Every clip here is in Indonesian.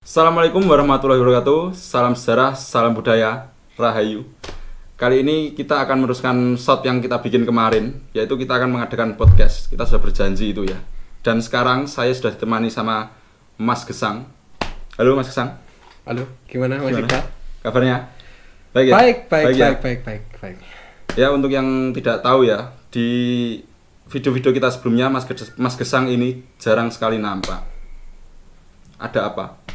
Assalamualaikum warahmatullahi wabarakatuh. Salam sejarah, salam budaya, rahayu. Kali ini kita akan meneruskan shot yang kita bikin kemarin, yaitu kita akan mengadakan podcast. Kita sudah berjanji itu ya. Dan sekarang saya sudah ditemani sama Mas Gesang. Halo Mas Gesang. Halo, gimana Mas Iqbal? Kabarnya? Baik ya? Baik. Ya, untuk yang tidak tahu ya, di video-video kita sebelumnya Mas Gesang ini jarang sekali nampak. Ada apa?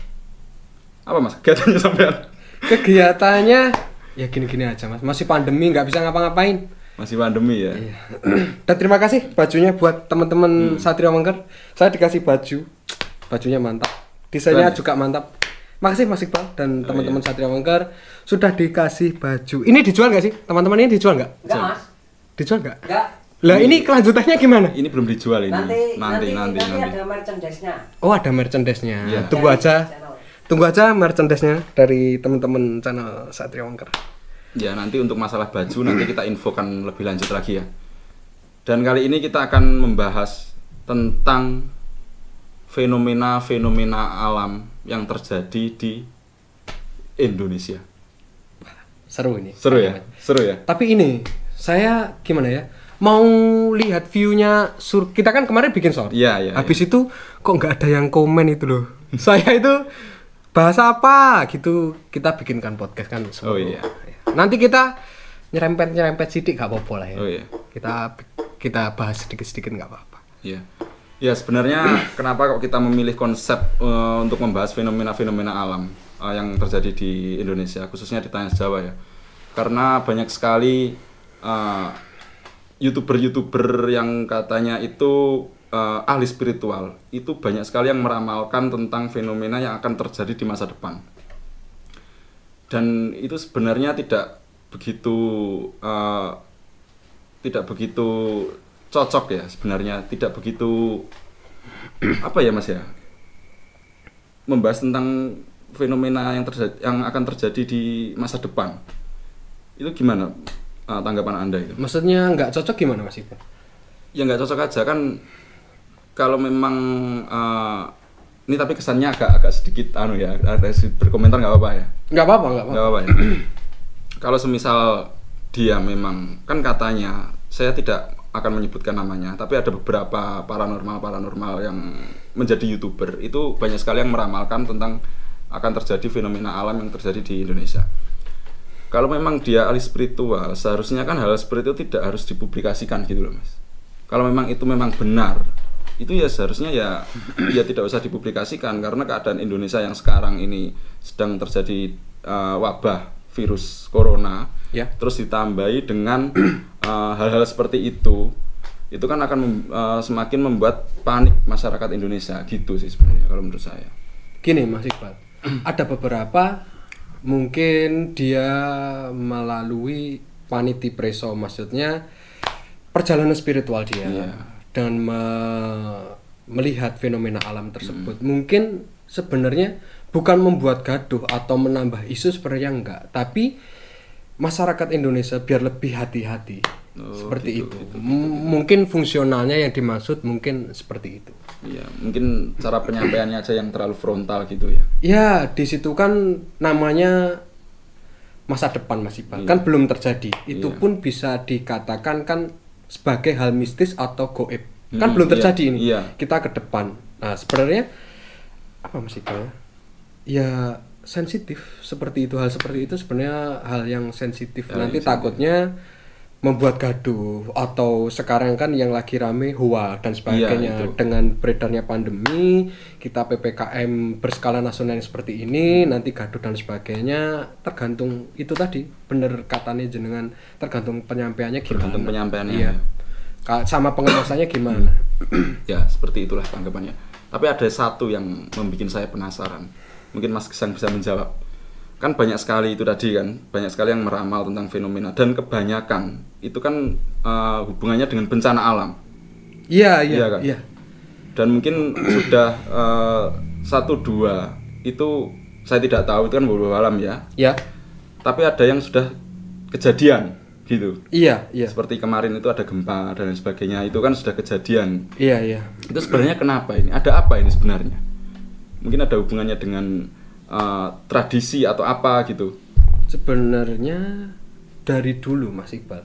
Apa Mas kegiatannya sampean? Kegiatannya ya gini-gini aja Mas. Masih pandemi, nggak bisa ngapa-ngapain. Masih pandemi ya? Iya. Dan terima kasih bajunya buat teman-teman Satria Wengker. Saya dikasih baju. Bajunya mantap. Desainnya juga mantap. Makasih Mas Iqbal dan teman-teman Satria Wengker sudah dikasih baju. Ini dijual nggak sih? Teman-teman ini dijual nggak? Enggak Mas. Dijual nggak? Enggak. Lah ini kelanjutannya gimana? Ini belum dijual ini. Nanti ada merchandise-nya. Oh, ada merchandise-nya. Iya. Tunggu aja merchandise-nya dari teman-teman channel Satria Wengker. Ya, nanti untuk masalah baju nanti kita infokan lebih lanjut lagi ya. Dan kali ini kita akan membahas tentang fenomena-fenomena alam yang terjadi di Indonesia. Seru ini. Seru ya? Seru ya? Tapi ini, saya gimana ya? Mau lihat view-nya kita kan kemarin bikin short. Iya. Habis itu kok nggak ada yang komen itu loh. Saya itu bahasa apa gitu, kita bikinkan podcast kan. Oh iya. Nanti kita nyerempet sidik nggak apa-apa lah ya. Oh iya. Kita bahas sedikit nggak apa-apa. Iya. Ya, sebenarnya kenapa kok kita memilih konsep untuk membahas fenomena-fenomena alam yang terjadi di Indonesia, khususnya di Trans Jawa ya. Karena banyak sekali YouTuber yang katanya itu ahli spiritual, itu banyak sekali yang meramalkan tentang fenomena yang akan terjadi di masa depan. Dan itu sebenarnya tidak begitu cocok ya sebenarnya, tidak begitu apa ya Mas ya, membahas tentang fenomena yang akan terjadi di masa depan. Itu gimana tanggapan Anda itu? Maksudnya nggak cocok gimana Mas Iqbal? Ya nggak cocok aja kan, kalau memang ini tapi kesannya agak sedikit ya, berkomentar nggak apa-apa ya? Nggak apa-apa ya. Kalau semisal dia memang, kan katanya, saya tidak akan menyebutkan namanya, tapi ada beberapa paranormal yang menjadi YouTuber, itu banyak sekali yang meramalkan tentang akan terjadi fenomena alam yang terjadi di Indonesia. Kalau memang dia ahli spiritual, seharusnya kan hal seperti itu tidak harus dipublikasikan gitu loh Mas. Kalau memang itu memang benar, itu ya seharusnya ya tidak usah dipublikasikan, karena keadaan Indonesia yang sekarang ini sedang terjadi wabah virus corona ya. Terus ditambahi dengan hal-hal seperti itu kan akan semakin membuat panik masyarakat Indonesia gitu sih sebenarnya kalau menurut saya. Gini Mas Iqbal, ada beberapa mungkin dia melalui paniti preso, maksudnya perjalanan spiritual dia dan melihat fenomena alam tersebut. Mungkin sebenarnya bukan membuat gaduh atau menambah isu sebenarnya enggak, tapi masyarakat Indonesia biar lebih hati-hati. Seperti gitu. Mungkin fungsionalnya yang dimaksud mungkin seperti itu. Iya, mungkin cara penyampaiannya aja yang terlalu frontal gitu ya. Ya, di situ kan namanya masa depan Mas Iqbal. Kan belum terjadi. Itu pun bisa dikatakan kan sebagai hal mistis atau goib. Kan belum terjadi ini. Iya. Kita ke depan. Nah, sebenarnya apa Mas Iqbal? Ya sensitif seperti itu, hal seperti itu sebenarnya hal yang sensitif. Nanti takutnya membuat gaduh, atau sekarang kan yang lagi rame hoax dan sebagainya. Dengan beredarnya pandemi, kita PPKM berskala nasional yang seperti ini, nanti gaduh dan sebagainya. Tergantung itu tadi, bener katanya jenengan, tergantung penyampaiannya gimana. Tergantung penyampaiannya. Iya. Sama pengemasannya gimana. Ya, seperti itulah tanggapannya. Tapi ada satu yang membuat saya penasaran. Mungkin Mas Gesang bisa menjawab. Kan banyak sekali itu tadi kan, banyak sekali yang meramal tentang fenomena, dan kebanyakan itu kan hubungannya dengan bencana alam. Iya kan? Iya. Dan mungkin sudah 1-2 itu saya tidak tahu, itu kan walau alam ya. Iya. Tapi ada yang sudah kejadian gitu. Iya. Seperti kemarin itu ada gempa dan lain sebagainya, itu kan sudah kejadian. Iya. Itu sebenarnya kenapa ini? Ada apa ini sebenarnya? Mungkin ada hubungannya dengan tradisi atau apa gitu? Sebenarnya dari dulu Mas Iqbal,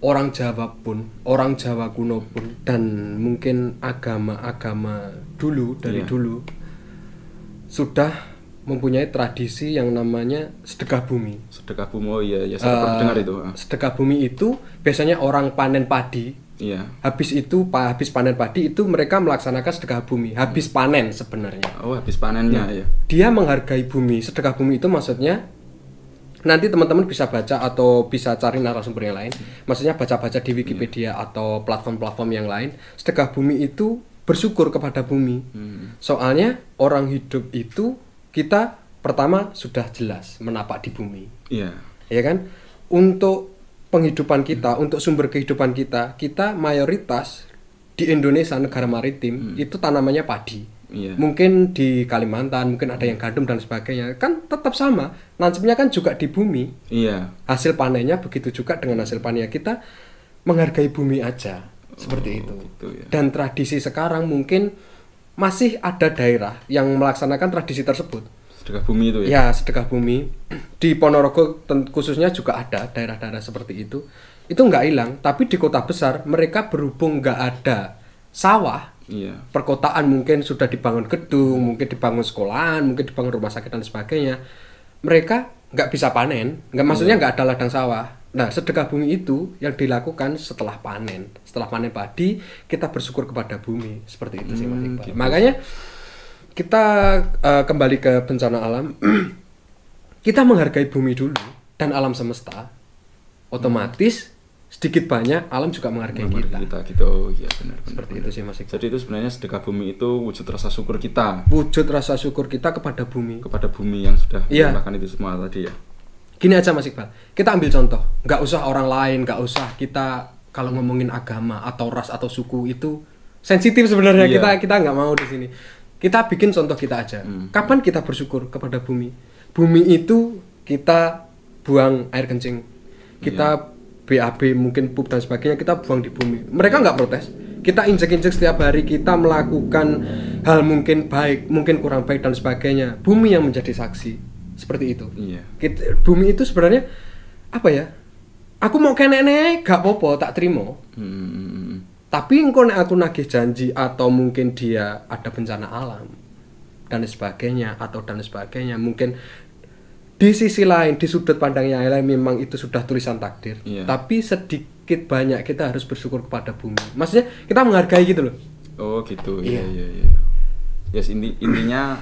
orang Jawa pun, orang Jawa kuno pun, dan mungkin agama-agama dulu dari dulu sudah mempunyai tradisi yang namanya sedekah bumi. Sedekah bumi, oh iya, ya saya pernah dengar itu. Sedekah bumi itu biasanya orang panen padi. Iya. Habis panen padi itu mereka melaksanakan sedekah bumi. Habis panen sebenarnya. Oh, habis panennya ya. Dia menghargai bumi. Sedekah bumi itu maksudnya nanti teman-teman bisa baca atau bisa cari narasumber yang lain. Maksudnya baca-baca di Wikipedia atau platform-platform yang lain. Sedekah bumi itu bersyukur kepada bumi. Soalnya orang hidup itu kita pertama sudah jelas menapak di bumi. Iya. Ya kan? Untuk penghidupan kita, untuk sumber kehidupan kita mayoritas di Indonesia negara maritim itu tanamannya padi. Iya. Mungkin di Kalimantan, mungkin ada yang gandum dan sebagainya. Kan tetap sama. Nancepnya kan juga di bumi. Iya. Hasil panennya begitu juga dengan hasil panennya. Kita menghargai bumi aja. Seperti itu. Gitu ya. Dan tradisi sekarang mungkin masih ada daerah yang melaksanakan tradisi tersebut. Sedekah bumi itu ya? Ya, sedekah bumi. Di Ponorogo khususnya juga ada daerah-daerah seperti itu. Itu nggak hilang, tapi di kota besar mereka berhubung nggak ada sawah. Iya. Perkotaan mungkin sudah dibangun gedung, mungkin dibangun sekolahan, mungkin dibangun rumah sakit dan sebagainya. Mereka nggak bisa panen, maksudnya nggak ada ladang sawah. Nah, sedekah bumi itu yang dilakukan setelah panen. Setelah panen padi, kita bersyukur kepada bumi. Seperti itu sih Mas Iqbal. Gitu. Makanya kita kembali ke bencana alam. Kita menghargai bumi dulu dan alam semesta. Otomatis sedikit banyak alam juga menghargai kita. Gitu. Oh, iya benar. Seperti itu sih Mas Iqbal. Jadi itu sebenarnya sedekah bumi itu wujud rasa syukur kita. Wujud rasa syukur kita kepada bumi. Kepada bumi yang sudah melakukan itu semua tadi ya. Gini aja Mas Iqbal, kita ambil contoh, nggak usah orang lain, nggak usah kita kalau ngomongin agama atau ras atau suku itu sensitif sebenarnya. Kita nggak mau di sini. Kita bikin contoh kita aja. Kapan kita bersyukur kepada bumi? Bumi itu kita buang air kencing, kita BAB mungkin pup dan sebagainya kita buang di bumi. Mereka nggak protes. Kita injek-injek setiap hari, kita melakukan hal mungkin baik, mungkin kurang baik dan sebagainya. Bumi yang menjadi saksi. Seperti itu. Iya. Bumi itu sebenarnya apa ya? Aku mau kenek-nek gak popo tak terima. Tapi engko nek aku nagih janji atau mungkin dia ada bencana alam dan sebagainya mungkin di sisi lain, di sudut pandang yang lain memang itu sudah tulisan takdir. Iya. Tapi sedikit banyak kita harus bersyukur kepada bumi. Maksudnya kita menghargai gitu loh. Oh gitu. Iya. Yes, intinya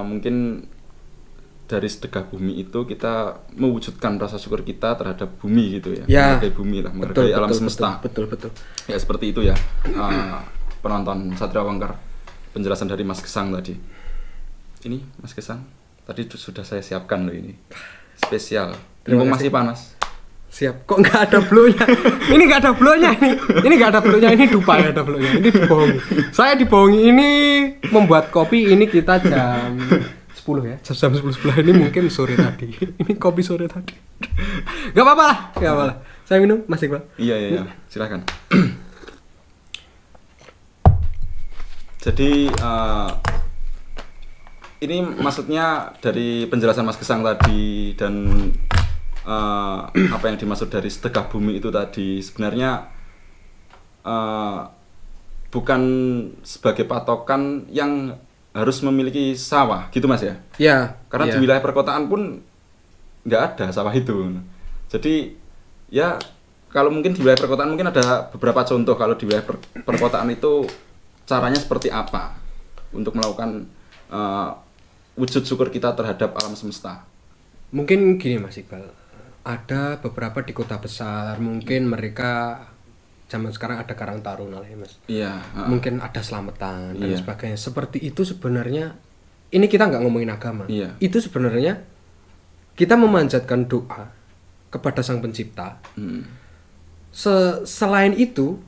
mungkin dari sedekah bumi itu kita mewujudkan rasa syukur kita terhadap bumi gitu ya. Menghargai bumi lah, menghargai alam semesta. Betul. Ya seperti itu ya. Penonton Satria Wangkar, penjelasan dari Mas Gesang tadi. Ini Mas Gesang, tadi sudah saya siapkan loh ini. Spesial. Mumpung masih panas. Siap. Kok nggak ada blownya? Ini nggak ada blownya ini. Ini nggak ada blownya. Ini dupa ya ada blownya. Ini dibohongi. Saya dibohongi. Ini membuat kopi ini kita jam 10 ya, jam 10 ini mungkin sore tadi. Ini kopi sore tadi. Gak apa-apa lah. Saya minum, Mas Iqbal. Iya, silakan. Jadi ini maksudnya dari penjelasan Mas Gesang tadi dan apa yang dimaksud dari sedekah bumi itu tadi sebenarnya bukan sebagai patokan yang harus memiliki sawah, gitu Mas ya? Iya. Karena di wilayah perkotaan pun nggak ada sawah itu. Jadi ya kalau mungkin di wilayah perkotaan mungkin ada beberapa contoh kalau di wilayah perkotaan itu caranya seperti apa untuk melakukan wujud syukur kita terhadap alam semesta. Mungkin gini Mas Iqbal, ada beberapa di kota besar mungkin mereka zaman sekarang ada Karang Taruna lah ya Mas. Iya. Mungkin ada selamatan dan sebagainya. Seperti itu sebenarnya, ini kita nggak ngomongin agama. Iya. Itu sebenarnya kita memanjatkan doa kepada Sang Pencipta. Selain itu,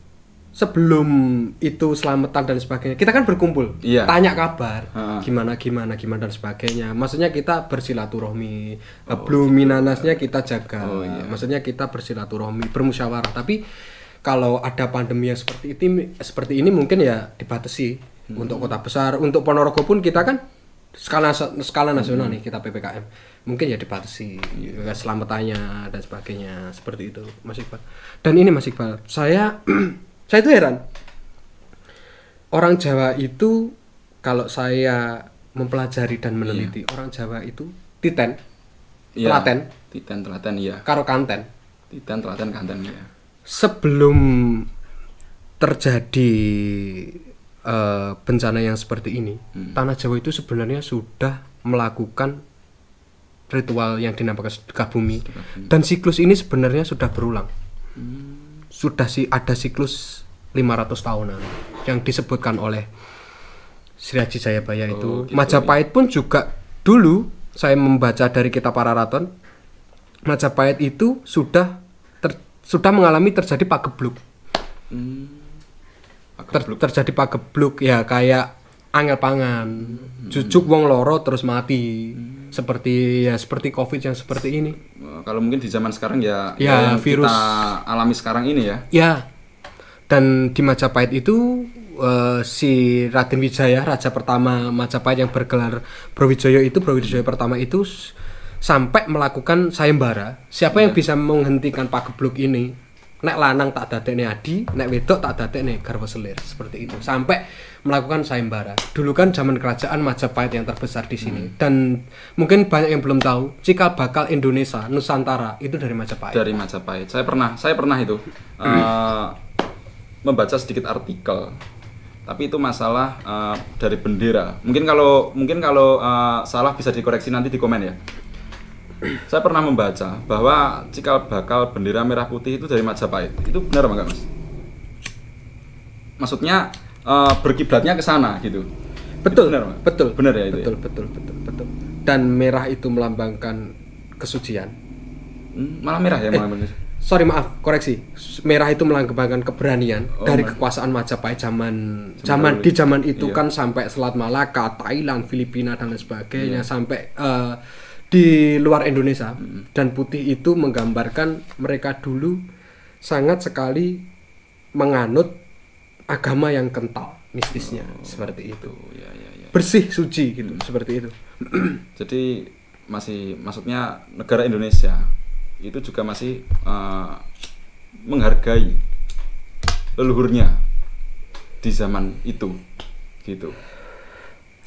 sebelum itu selamatan dan sebagainya, kita kan berkumpul, tanya kabar, gimana dan sebagainya. Maksudnya kita bersilaturahmi, bluminanasnya kita jaga. Maksudnya kita bersilaturahmi, bermusyawarah. Tapi kalau ada pandemi yang seperti ini mungkin ya dibatasi. Untuk kota besar, untuk Ponorogo pun kita kan skala nasional nih kita PPKM mungkin ya dibatasi keselamatannya dan sebagainya seperti itu Mas Iqbal. Dan ini Mas Iqbal, saya saya itu heran orang Jawa itu kalau saya mempelajari dan meneliti orang Jawa itu titen telaten iya karo kanten telaten kanten ya. Sebelum terjadi bencana yang seperti ini, tanah Jawa itu sebenarnya sudah melakukan ritual yang dinamakan sedekah bumi. Dan siklus ini sebenarnya sudah berulang. Sudah ada siklus 500 tahunan yang disebutkan oleh Sri Haji Jayabaya itu. Gitu, Majapahit pun juga dulu saya membaca dari kitab Pararaton, Majapahit itu sudah mengalami terjadi pagebluk. Terjadi pagebluk ya kayak angel pangan, jujuk wong loro terus mati. Seperti Covid yang seperti ini. Kalau mungkin di zaman sekarang ya yang virus kita alami sekarang ini ya. Ya. Dan di Majapahit itu si Raden Wijaya, raja pertama Majapahit yang bergelar Brawijaya pertama itu sampai melakukan sayembara. Siapa yang bisa menghentikan pagebluk ini? Nek lanang tak dadekne adi, nek wedok tak dadekne garwa selir, seperti itu. Sampai melakukan sayembara. Dulu kan zaman kerajaan Majapahit yang terbesar di sini. Dan mungkin banyak yang belum tahu, cikal bakal Indonesia, Nusantara itu dari Majapahit. Dari Majapahit. Saya pernah itu membaca sedikit artikel. Tapi itu masalah dari bendera. Mungkin kalau salah bisa dikoreksi nanti di komen ya. Saya pernah membaca bahwa cikal bakal bendera merah putih itu dari Majapahit. Itu benar apa enggak, Mas? Maksudnya berkiblatnya ke sana gitu. Betul, benar, betul. Benar ya itu. Betul. Dan merah itu melambangkan kesucian. Malah merah ya melambangkan. Sorry maaf, koreksi. Merah itu melambangkan keberanian dari kekuasaan Majapahit di zaman itu kan sampai Selat Malaka, Thailand, Filipina dan lain sebagainya sampai di luar Indonesia. Dan putih itu menggambarkan mereka dulu sangat sekali menganut agama yang kental mistisnya seperti itu. Ya. Bersih, suci gitu, seperti itu. Jadi maksudnya negara Indonesia itu juga masih menghargai leluhurnya di zaman itu gitu.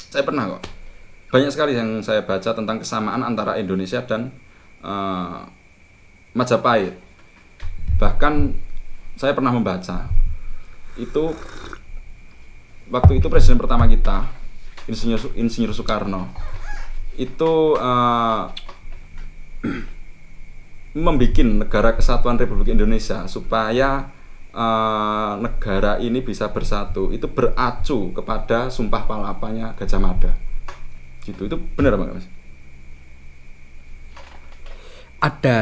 Saya pernah kok banyak sekali yang saya baca tentang kesamaan antara Indonesia dan Majapahit. Bahkan saya pernah membaca itu waktu itu presiden pertama kita Insinyur Soekarno itu membuat negara kesatuan Republik Indonesia supaya negara ini bisa bersatu itu beracu kepada Sumpah Palapanya Gajah Mada. Gitu. Itu benar apa enggak, Mas? Ada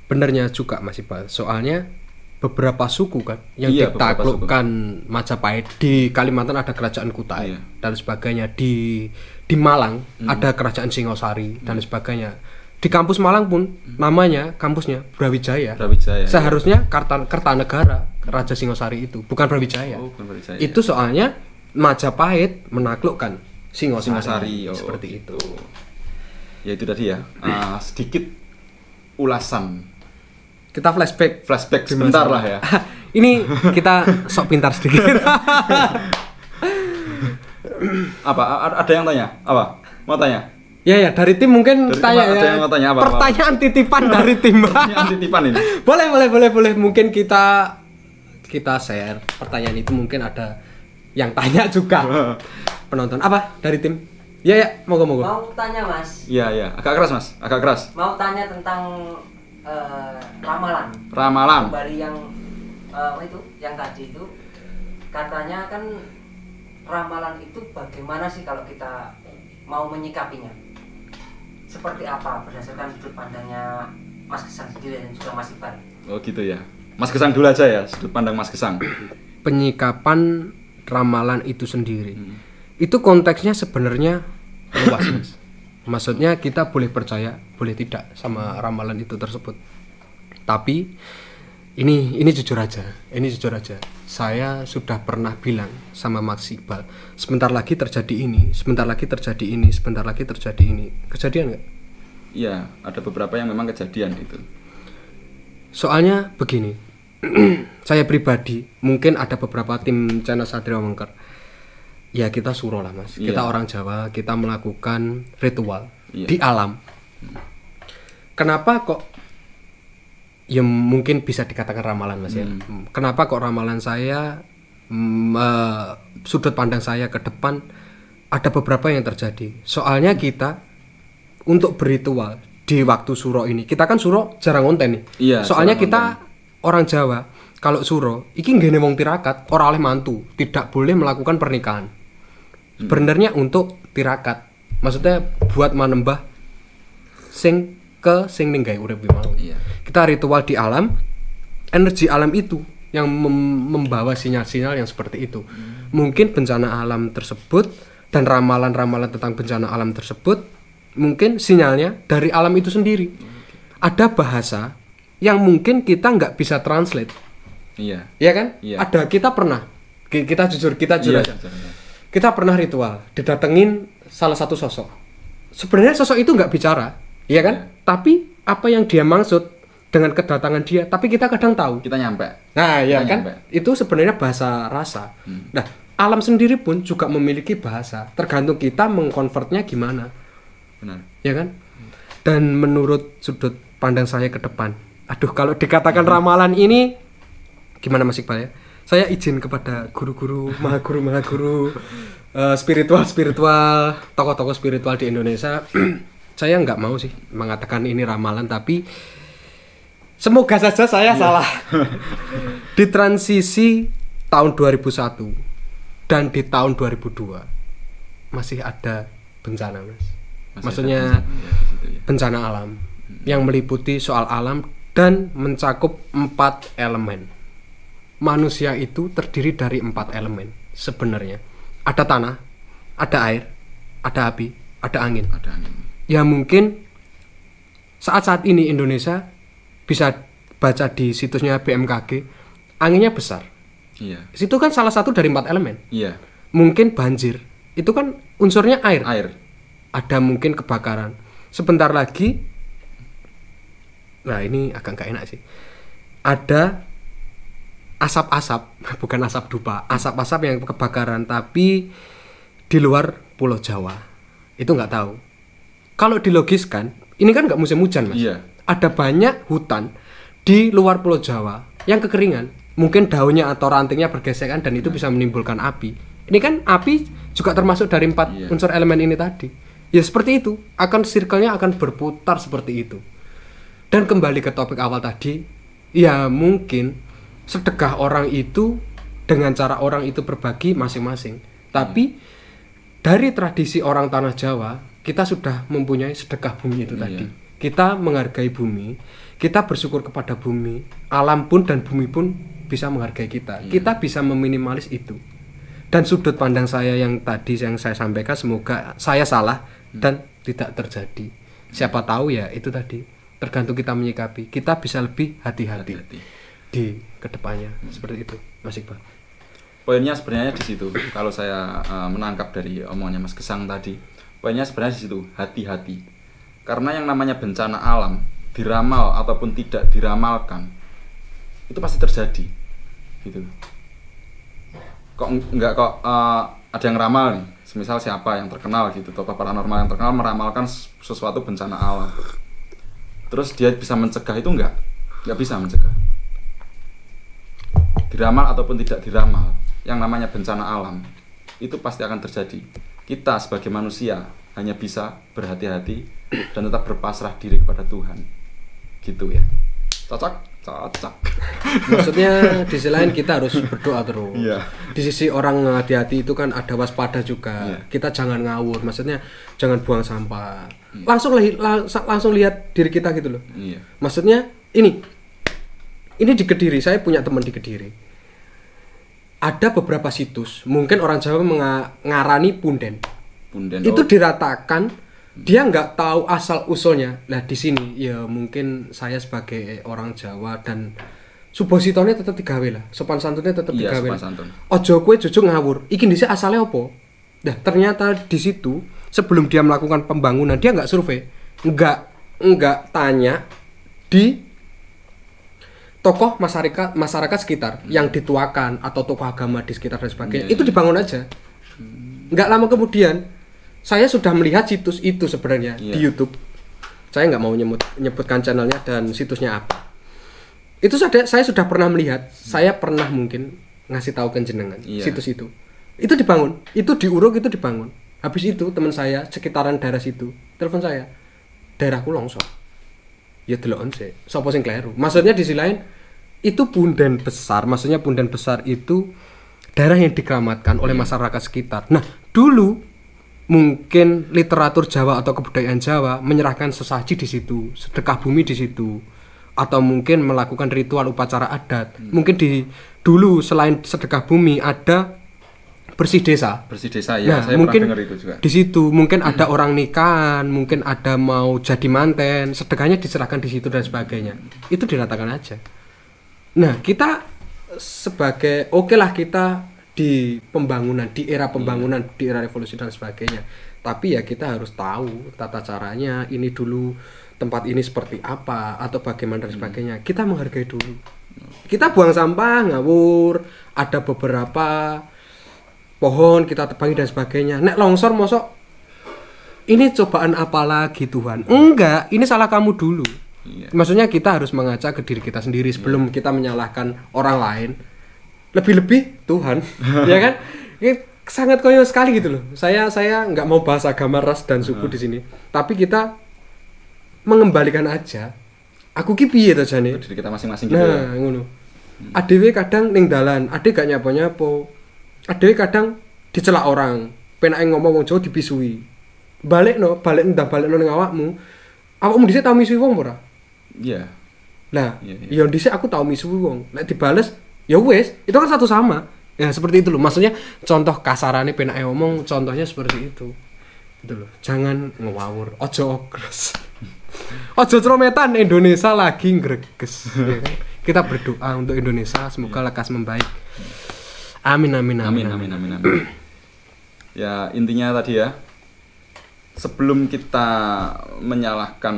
benernya juga Mas Iqbal. Soalnya beberapa suku kan yang ditaklukkan Majapahit. Di Kalimantan ada kerajaan Kutai dan sebagainya. Di Malang ada kerajaan Singosari dan sebagainya. Di kampus Malang pun namanya kampusnya Brawijaya. Seharusnya Kertanegara Raja Singosari itu, bukan Brawijaya. Bukan Brawijaya. Itu soalnya Majapahit menaklukkan Singosari seperti itu. Ya itu tadi ya. Sedikit ulasan. Kita flashback sebentar lah ya. Ini kita sok pintar sedikit. Apa? Ada yang tanya? Apa? Mau tanya? Ya dari tim mungkin tanya ya. Pertanyaan titipan dari tim. Pertanyaan titipan ini. Boleh. Mungkin kita share pertanyaan itu, mungkin ada yang tanya juga. Penonton apa dari tim? Ya, moga. Mau tanya, Mas. Iya. Agak keras, Mas. Agak keras. Mau tanya tentang ramalan. Kembali yang yang tadi itu katanya kan ramalan itu bagaimana sih kalau kita mau menyikapinya? Seperti apa berdasarkan sudut pandangnya Mas Gesang sendiri dan juga Mas Iqbal? Oh gitu ya. Mas Gesang dulu aja ya, sudut pandang Mas Gesang. Penyikapan ramalan itu sendiri. Itu konteksnya sebenarnya luas, Mas. Maksudnya kita boleh percaya, boleh tidak sama ramalan itu tersebut. Tapi Ini jujur aja. Saya sudah pernah bilang sama Mas Iqbal, sebentar lagi terjadi ini. Kejadian nggak? Iya, ada beberapa yang memang kejadian itu. Soalnya begini, saya pribadi, mungkin ada beberapa tim channel Satria Wengker. Ya kita suro lah mas, kita orang Jawa, kita melakukan ritual di alam. Kenapa kok? Ya mungkin bisa dikatakan ramalan mas ya. Kenapa kok ramalan saya, sudut pandang saya ke depan ada beberapa yang terjadi. Soalnya kita untuk berritual di waktu suro ini, kita kan suro jarang konten nih. Iya, soalnya kita orang Jawa, kalau suro iki nggene wong tirakat ora oleh mantu, tidak boleh melakukan pernikahan. Sebenarnya untuk tirakat, maksudnya buat manembah sing ning gawe urip mau. Iya. Kita ritual di alam, energi alam itu yang membawa sinyal-sinyal yang seperti itu. Mungkin bencana alam tersebut dan ramalan-ramalan tentang bencana alam tersebut mungkin sinyalnya dari alam itu sendiri. Ada bahasa yang mungkin kita nggak bisa translate. Iya. Iya kan? Iya. Ada, kita jujur aja. Kita pernah ritual, didatengin salah satu sosok. Sebenarnya sosok itu nggak bicara, iya kan? Tapi apa yang dia maksud dengan kedatangan dia, tapi kita kadang tahu. Kita nyampe. Nah, ya kan? Itu sebenarnya bahasa rasa. Nah, alam sendiri pun juga memiliki bahasa, tergantung kita mengkonvertnya gimana. Benar. Ya kan? Dan menurut sudut pandang saya ke depan, aduh kalau dikatakan ramalan ini gimana Mas Iqbal ya? Saya izin kepada guru-guru, mahaguru, spiritual, tokoh-tokoh spiritual di Indonesia. Saya nggak mau sih mengatakan ini ramalan, tapi semoga saja saya salah. Di transisi tahun 2001 dan di tahun 2002 masih ada bencana, Mas. Maksudnya bencana alam yang meliputi soal alam dan mencakup 4 elemen. Manusia itu terdiri dari 4 elemen sebenarnya. Ada tanah, ada air, ada api, ada angin. Ya mungkin saat-saat ini Indonesia bisa baca di situsnya BMKG, anginnya besar. Iya. Itu kan salah satu dari 4 elemen. Iya. Mungkin banjir, itu kan unsurnya air. Ada mungkin kebakaran. Sebentar lagi, nah ini agak gak enak sih. Ada asap-asap, bukan asap dupa, asap-asap yang kebakaran tapi di luar Pulau Jawa. Itu nggak tahu. Kalau dilogiskan, ini kan nggak musim hujan mas. Iya. Ada banyak hutan di luar Pulau Jawa yang kekeringan. Mungkin daunnya atau rantingnya bergesekan dan itu bisa menimbulkan api. Ini kan api juga termasuk dari 4 unsur elemen ini tadi. Ya seperti itu, circle-nya akan berputar seperti itu. Dan kembali ke topik awal tadi, ya mungkin sedekah orang itu dengan cara orang itu berbagi masing-masing. Tapi dari tradisi orang tanah Jawa, kita sudah mempunyai sedekah bumi itu tadi. Kita menghargai bumi, kita bersyukur kepada bumi, alam pun dan bumi pun bisa menghargai kita. Kita bisa meminimalis itu. Dan sudut pandang saya yang tadi yang saya sampaikan, semoga saya salah dan tidak terjadi. Siapa tahu ya itu tadi, tergantung kita menyikapi. Kita bisa lebih hati-hati di kedepannya seperti itu, Mas Iqbal. Poinnya sebenarnya di situ. Kalau saya menangkap dari omongannya Mas Gesang tadi, poinnya sebenarnya di situ, hati-hati. Karena yang namanya bencana alam, diramal ataupun tidak diramalkan, itu pasti terjadi, gitu. Kok ada yang ramal nih, semisal siapa yang terkenal gitu, tokoh paranormal yang terkenal meramalkan sesuatu bencana alam. Terus dia bisa mencegah itu nggak bisa mencegah. Diramal ataupun tidak diramal, yang namanya bencana alam itu pasti akan terjadi. Kita sebagai manusia hanya bisa berhati-hati dan tetap berpasrah diri kepada Tuhan, gitu ya. Cocok. Maksudnya di sisi lain kita harus berdoa terus. Di sisi orang hati-hati itu kan ada waspada juga. Kita jangan ngawur, maksudnya jangan buang sampah. Langsung lihat diri kita gitu loh. Maksudnya ini di Kediri, saya punya teman di Kediri. Ada beberapa situs, mungkin orang Jawa mengarani punden. Itu diratakan, dia nggak tahu asal usulnya. Nah di sini ya mungkin saya sebagai orang Jawa dan Supositone tetep digawe lah, sopan santunnya tetep Iya, digawe. sopan santun. Ojo kowe jujuk ngawur. Iki dhisik asale opo? Nah, ternyata di situ sebelum dia melakukan pembangunan dia nggak survei, nggak tanya di tokoh masyarakat sekitar yang dituakan atau tokoh agama di sekitar dan sebagainya. Itu dibangun aja. Nggak lama kemudian saya sudah melihat situs itu sebenarnya di YouTube. Saya nggak mau nyebutkan channelnya dan situsnya apa. Itu saya sudah pernah melihat, saya pernah mungkin ngasih tahu ke jenengan situs itu. Itu dibangun, itu diuruk, itu dibangun. Habis itu teman saya sekitaran daerah situ telepon saya, daerahku longsor. Ya delokon sih, sapa sing kleru. Maksudnya di sisi lain itu punden besar, maksudnya punden besar itu daerah yang dikeramatkan oleh masyarakat sekitar. Nah, dulu mungkin literatur Jawa atau kebudayaan Jawa menyerahkan sesaji di situ, sedekah bumi di situ. Atau mungkin melakukan ritual upacara adat. Mungkin dulu selain sedekah bumi ada bersih desa ya. Nah, saya mungkin pernah dengar itu juga. Di situ mungkin ada orang nikahan, mungkin ada mau jadi manten, sedekahnya diserahkan di situ dan sebagainya. Itu diratakan aja. Nah, kita sebagai lah kita di pembangunan, di era pembangunan, di era revolusi dan sebagainya. Tapi ya kita harus tahu tata caranya, ini dulu tempat ini seperti apa atau bagaimana dan sebagainya. Kita menghargai dulu. Kita buang sampah ngawur, ada beberapa pohon kita tebangi dan sebagainya. Nek longsor mosok ini cobaan apa lagi Tuhan? Enggak, ini salah kamu dulu. Maksudnya kita harus mengaca ke diri kita sendiri sebelum kita menyalahkan orang lain. Lebih-lebih Tuhan, ya kan? Ini sangat konyol sekali gitu loh. Saya nggak mau bahas agama, ras dan suku di sini. Tapi kita mengembalikan aja. Aku ki piye to jane? Diri kita masing-masing gitu. Nah, ngono. Adewe kadang ning dalan, ade gak nyapa-nyapa. Adewe kadang dicelak orang, penake ngomong wong Jawa dipisui. Balik ning awakmu. Awakmu dhisik tau misui wong ora? Iya. Lah, ya dhisik aku tau misui wong. Nek dibales, ya wis, itu kan satu sama. Ya seperti itu loh. Maksudnya contoh kasarane penake ngomong, contohnya seperti itu. Gitu loh. Jangan ngawur, ojo ogros. Ojo cerometan, Indonesia lagi greges. Ya kan? Kita berdoa untuk Indonesia semoga lekas membaik. Amin. Ya intinya tadi ya, sebelum kita menyalahkan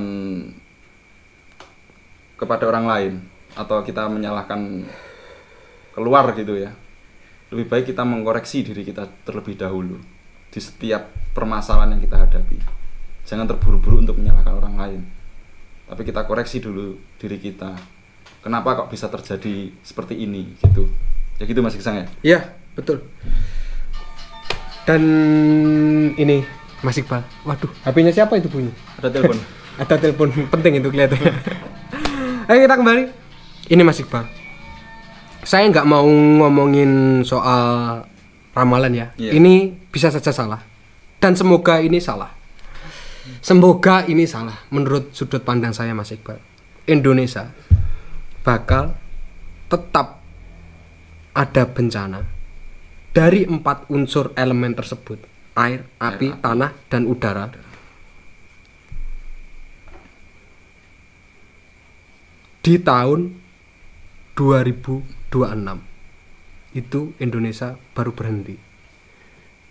kepada orang lain atau kita menyalahkan keluar gitu ya, lebih baik kita mengkoreksi diri kita terlebih dahulu di setiap permasalahan yang kita hadapi. Jangan terburu-buru untuk menyalahkan orang lain, tapi kita koreksi dulu diri kita. Kenapa kok bisa terjadi seperti ini gitu? Ya gitu Mas Iksang ya? Iya, betul. Dan ini Mas Iqbal, waduh, HP-nya siapa itu bunyi? Ada telepon. Ada telepon penting itu kelihatannya. Ayo kita kembali. Ini Mas Iqbal. Saya nggak mau ngomongin soal ramalan ya. Yeah. Ini bisa saja salah. Dan semoga ini salah. Semoga ini salah menurut sudut pandang saya Mas Iqbal. Indonesia bakal tetap ada bencana dari 4 unsur elemen tersebut: air, api, tanah, dan udara. Di tahun 2026 itu Indonesia baru berhenti.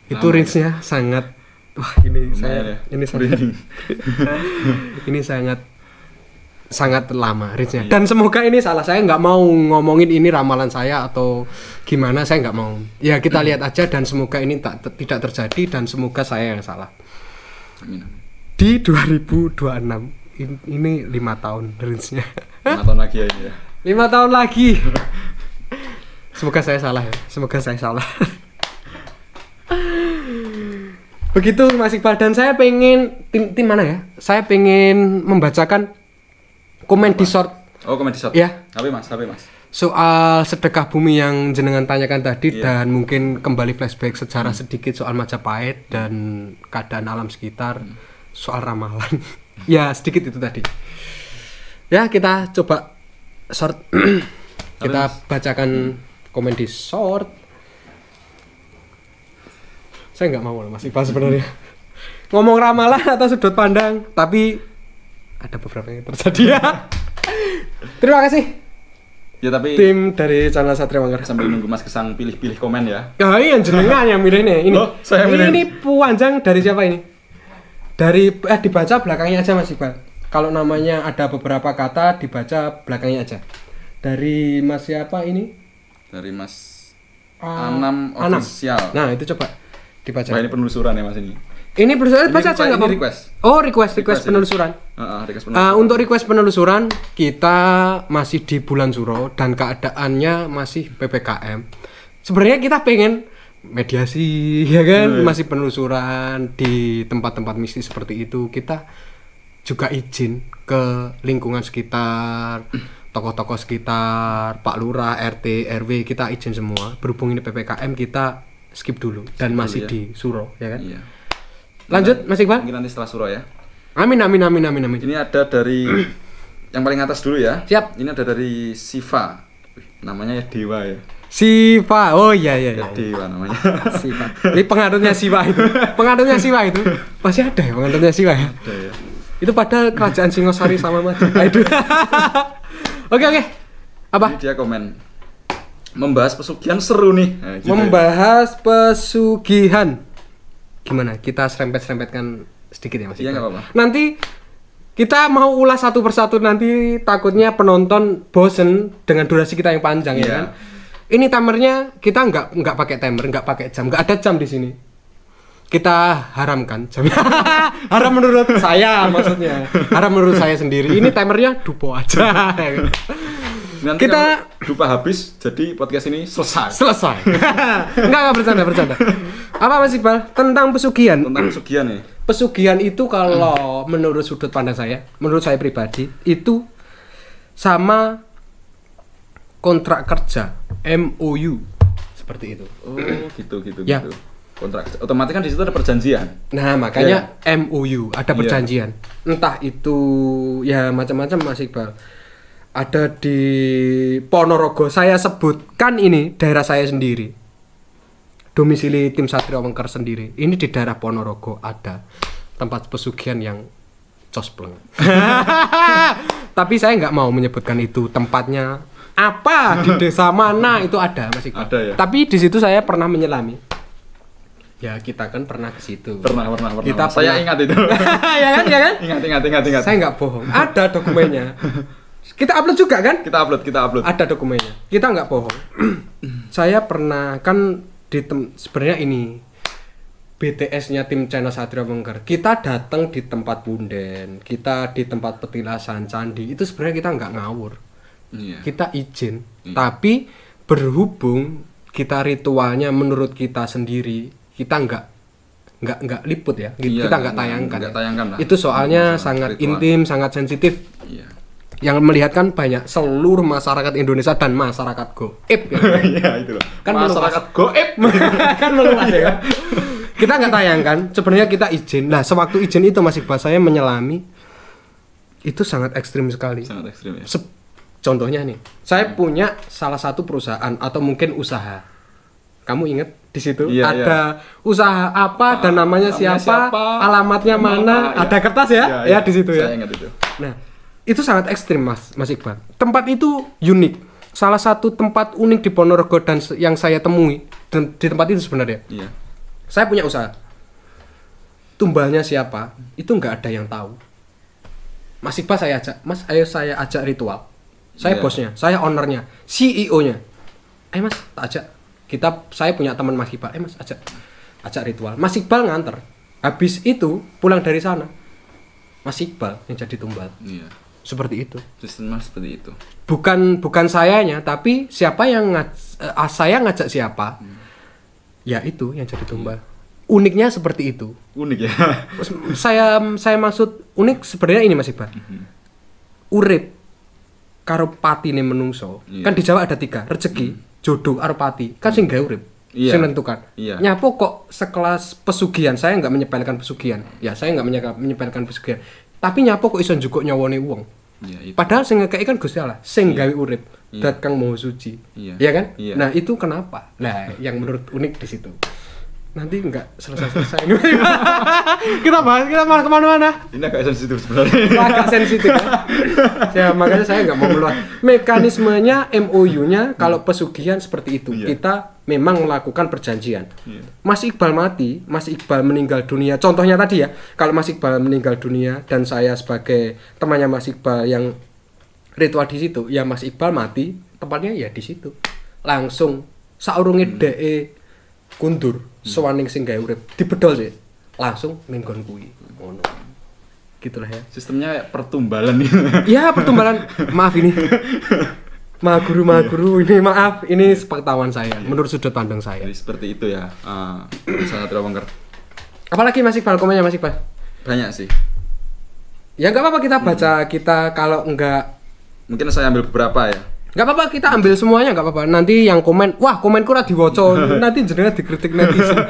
Itu range-nya sangat sangat lama range-nya. Dan semoga ini salah. Saya nggak mau ngomongin ini ramalan saya atau gimana, saya nggak mau. Ya kita lihat aja dan semoga ini tidak terjadi dan semoga saya yang salah. Amin. Di 2026 ini 5 tahun range-nya. 5 tahun lagi ya ini ya. 5 tahun lagi. Semoga saya salah ya. Semoga saya salah. Begitu Mas Iqbal, dan saya pengen tim mana ya? Saya pengen membacakan komen di short. Oh, komen di short. Ya. HP Mas. Soal sedekah bumi yang jenengan tanyakan tadi, dan mungkin kembali flashback sejarah sedikit soal Majapahit dan keadaan alam sekitar, soal ramalan. Ya, sedikit itu tadi. Ya, kita coba short. Kita bacakan komen di short. Saya nggak mau Mas Iqbal sebenarnya ngomong ramalan atau sudut pandang, tapi ada beberapa yang terjadi ya. Terima kasih. Ya tapi tim dari channel Satria Wangker. Sambil nunggu Mas Gesang pilih-pilih komen ya. Oh iya jenengan yang milih nih. Ini. Oh, saya milih. Ini panjang dari siapa ini? Dari dibaca belakangnya aja Mas Iqbal. Kalau namanya ada beberapa kata dibaca belakangnya aja. Dari Mas siapa ini? Dari Mas Anam Official. Nah, itu coba dibaca. Wah, ini penelusuran ya Mas ini. Ini penelusuran baca aja enggak apa-apa. Request. Oh, request penelusuran. Request penelusuran. Untuk request penelusuran kita masih di bulan Suro dan keadaannya masih PPKM. Sebenarnya kita pengen mediasi ya kan, masih penelusuran di tempat-tempat mistis seperti itu. Kita juga izin ke lingkungan sekitar, tokoh-tokoh sekitar, Pak Lurah, RT, RW, kita izin semua. Berhubung ini PPKM kita skip dulu dan masih di Suro ya kan. Iya. Lanjut Mas Iqbal. Mungkin nanti setelah Suro ya. Amin. Ini ada dari yang paling atas dulu ya. Siap. Ini ada dari Siva. Namanya ya Dewa ya. Siva. Oh iya. Dewa namanya. Siva. Ini pengadutnya Siva itu. Masih ada ya pengadutnya Siva ya? Ada ya. Itu padahal kerajaan Singosari sama Maju. Oke. Apa? Ini dia komen. Membahas pesugihan seru nih. Nah, gitu membahas pesugihan. Gimana? Kita serempet-serempetkan sedikit ya Mas. Iya enggak apa-apa. Nanti kita mau ulas satu persatu, nanti takutnya penonton bosen dengan durasi kita yang panjang ya kan. Ini timernya kita nggak pakai timer, nggak pakai jam, nggak ada jam di sini. Kita haramkan jam. Haram menurut saya maksudnya. Haram menurut saya sendiri. Ini timernya dupo aja. Nanti kita lupa habis, jadi podcast ini selesai. Enggak bercanda. Apa Mas Iqbal? Tentang pesugihan. Tentang pesugihan nih. Pesugihan itu kalau menurut sudut pandang saya, menurut saya pribadi, itu sama kontrak kerja, MOU. Seperti itu. Oh, gitu. Ya. Kontrak kerja. Otomatis kan di situ ada perjanjian. Nah, makanya MOU, ada perjanjian. Entah itu ya macam-macam Mas Iqbal. Ada di Ponorogo, saya sebutkan ini daerah saya sendiri, domisili tim Satria Wangker sendiri. Ini di daerah Ponorogo ada tempat pesugihan yang cospleng. Tapi saya nggak mau menyebutkan itu tempatnya apa, di desa mana itu ada Mas Iqbal. Ada ya? Tapi di situ saya pernah menyelami. Ya kita kan pernah ke situ. Pernah. Saya ingat itu. ya kan? Ingat. Saya nggak bohong. Ada dokumennya. Kita upload juga kan? Kita upload. Ada dokumennya. Kita nggak bohong. Saya pernah kan sebenarnya ini BTS-nya tim channel Satria Wangker. Kita datang di tempat punden, kita di tempat petilasan candi. Itu sebenarnya kita nggak ngawur. Iya. Kita izin. Tapi berhubung kita ritualnya menurut kita sendiri, kita nggak liput ya. Iya, kita nggak tayangkan. Nggak tayangkan lah. Itu soalnya sangat ritual. intim, sangat sensitif. Iya. Yang melihatkan banyak seluruh masyarakat Indonesia dan masyarakat goib ya. Iya itu loh. Kan masyarakat goib kan meluas ya. Kita nggak tayangkan, sebenarnya kita izin. Nah, sewaktu izin itu Mas Iqbal saya menyelami itu sangat ekstrim sekali. Sangat ekstrim ya. Contohnya nih, saya punya salah satu perusahaan atau mungkin usaha. Kamu ingat di situ ada usaha apa dan namanya siapa, alamatnya mana, ada kertas ya? Ya di situ ya. Saya ingat itu. Nah, itu sangat ekstrim Mas Iqbal. Tempat itu unik. Salah satu tempat unik di Ponorogo dan yang saya temui di tempat itu sebenarnya. Iya. Saya punya usaha. Tumbalnya siapa? Itu nggak ada yang tahu. Mas Iqbal saya ajak, Mas, ayo saya ajak ritual. Saya bosnya, saya ownernya, CEO-nya. Mas, tak ajak. Saya punya teman Mas Iqbal. Mas, ajak ritual. Mas Iqbal nganter. Habis itu pulang dari sana, Mas Iqbal yang jadi tumbal. Iya. Seperti itu. Sistemnya seperti itu. Bukan sayanya, tapi siapa yang saya ngajak siapa, ya itu yang jadi tumbal. Uniknya seperti itu. Unik ya. Saya maksud unik sebenarnya ini Mas Iqbal. Urip karo patine menungso. Kan di Jawa ada 3, rezeki, jodoh, karo pati. Kan sing gawe urip. Sing nentukan. Nyapo kok sekelas pesugihan, saya nggak menyepelekan pesugihan. Ya, saya nggak menyepelekan pesugihan. Tapi nyapo kok iso njukuk nyawane wong. Padahal sing ngekeki kan Gusti Allah, sing gawe urip, Dat Kang Maha Suci. Iya kan? Nah, itu kenapa? Nah, yang menurut unik di situ. nanti nggak selesai-selesai. Kita malah kemana-mana. Ini agak sensitif sebenarnya. Agak sensitif ya. Makanya saya nggak mau keluar. Mekanismenya MOU-nya kalau pesugihan seperti itu. Kita memang melakukan perjanjian. Mas Iqbal mati, Mas Iqbal meninggal dunia. Contohnya tadi ya, kalau Mas Iqbal meninggal dunia dan saya sebagai temannya Mas Iqbal yang ritual di situ, ya Mas Iqbal mati, tempatnya ya di situ. Langsung saurunge DE kundur sewaning sing gawe urip dibedol sih langsung ning nggon kuwi ngono gitulah ya sistemnya pertumbalan ini. Ya pertumbalan maaf ini guru ini maaf ini sepengetahuan saya menurut sudut pandang saya. Jadi seperti itu ya. Saya tidak mengerti. Apalagi Mas Iqbal komennya Mas Iqbal banyak sih ya nggak apa-apa kita baca kita kalau enggak mungkin saya ambil beberapa ya. Nggak apa-apa kita ambil semuanya nggak apa-apa nanti yang komen wah komenku ora diwoco nanti jenengan dikritik netizen.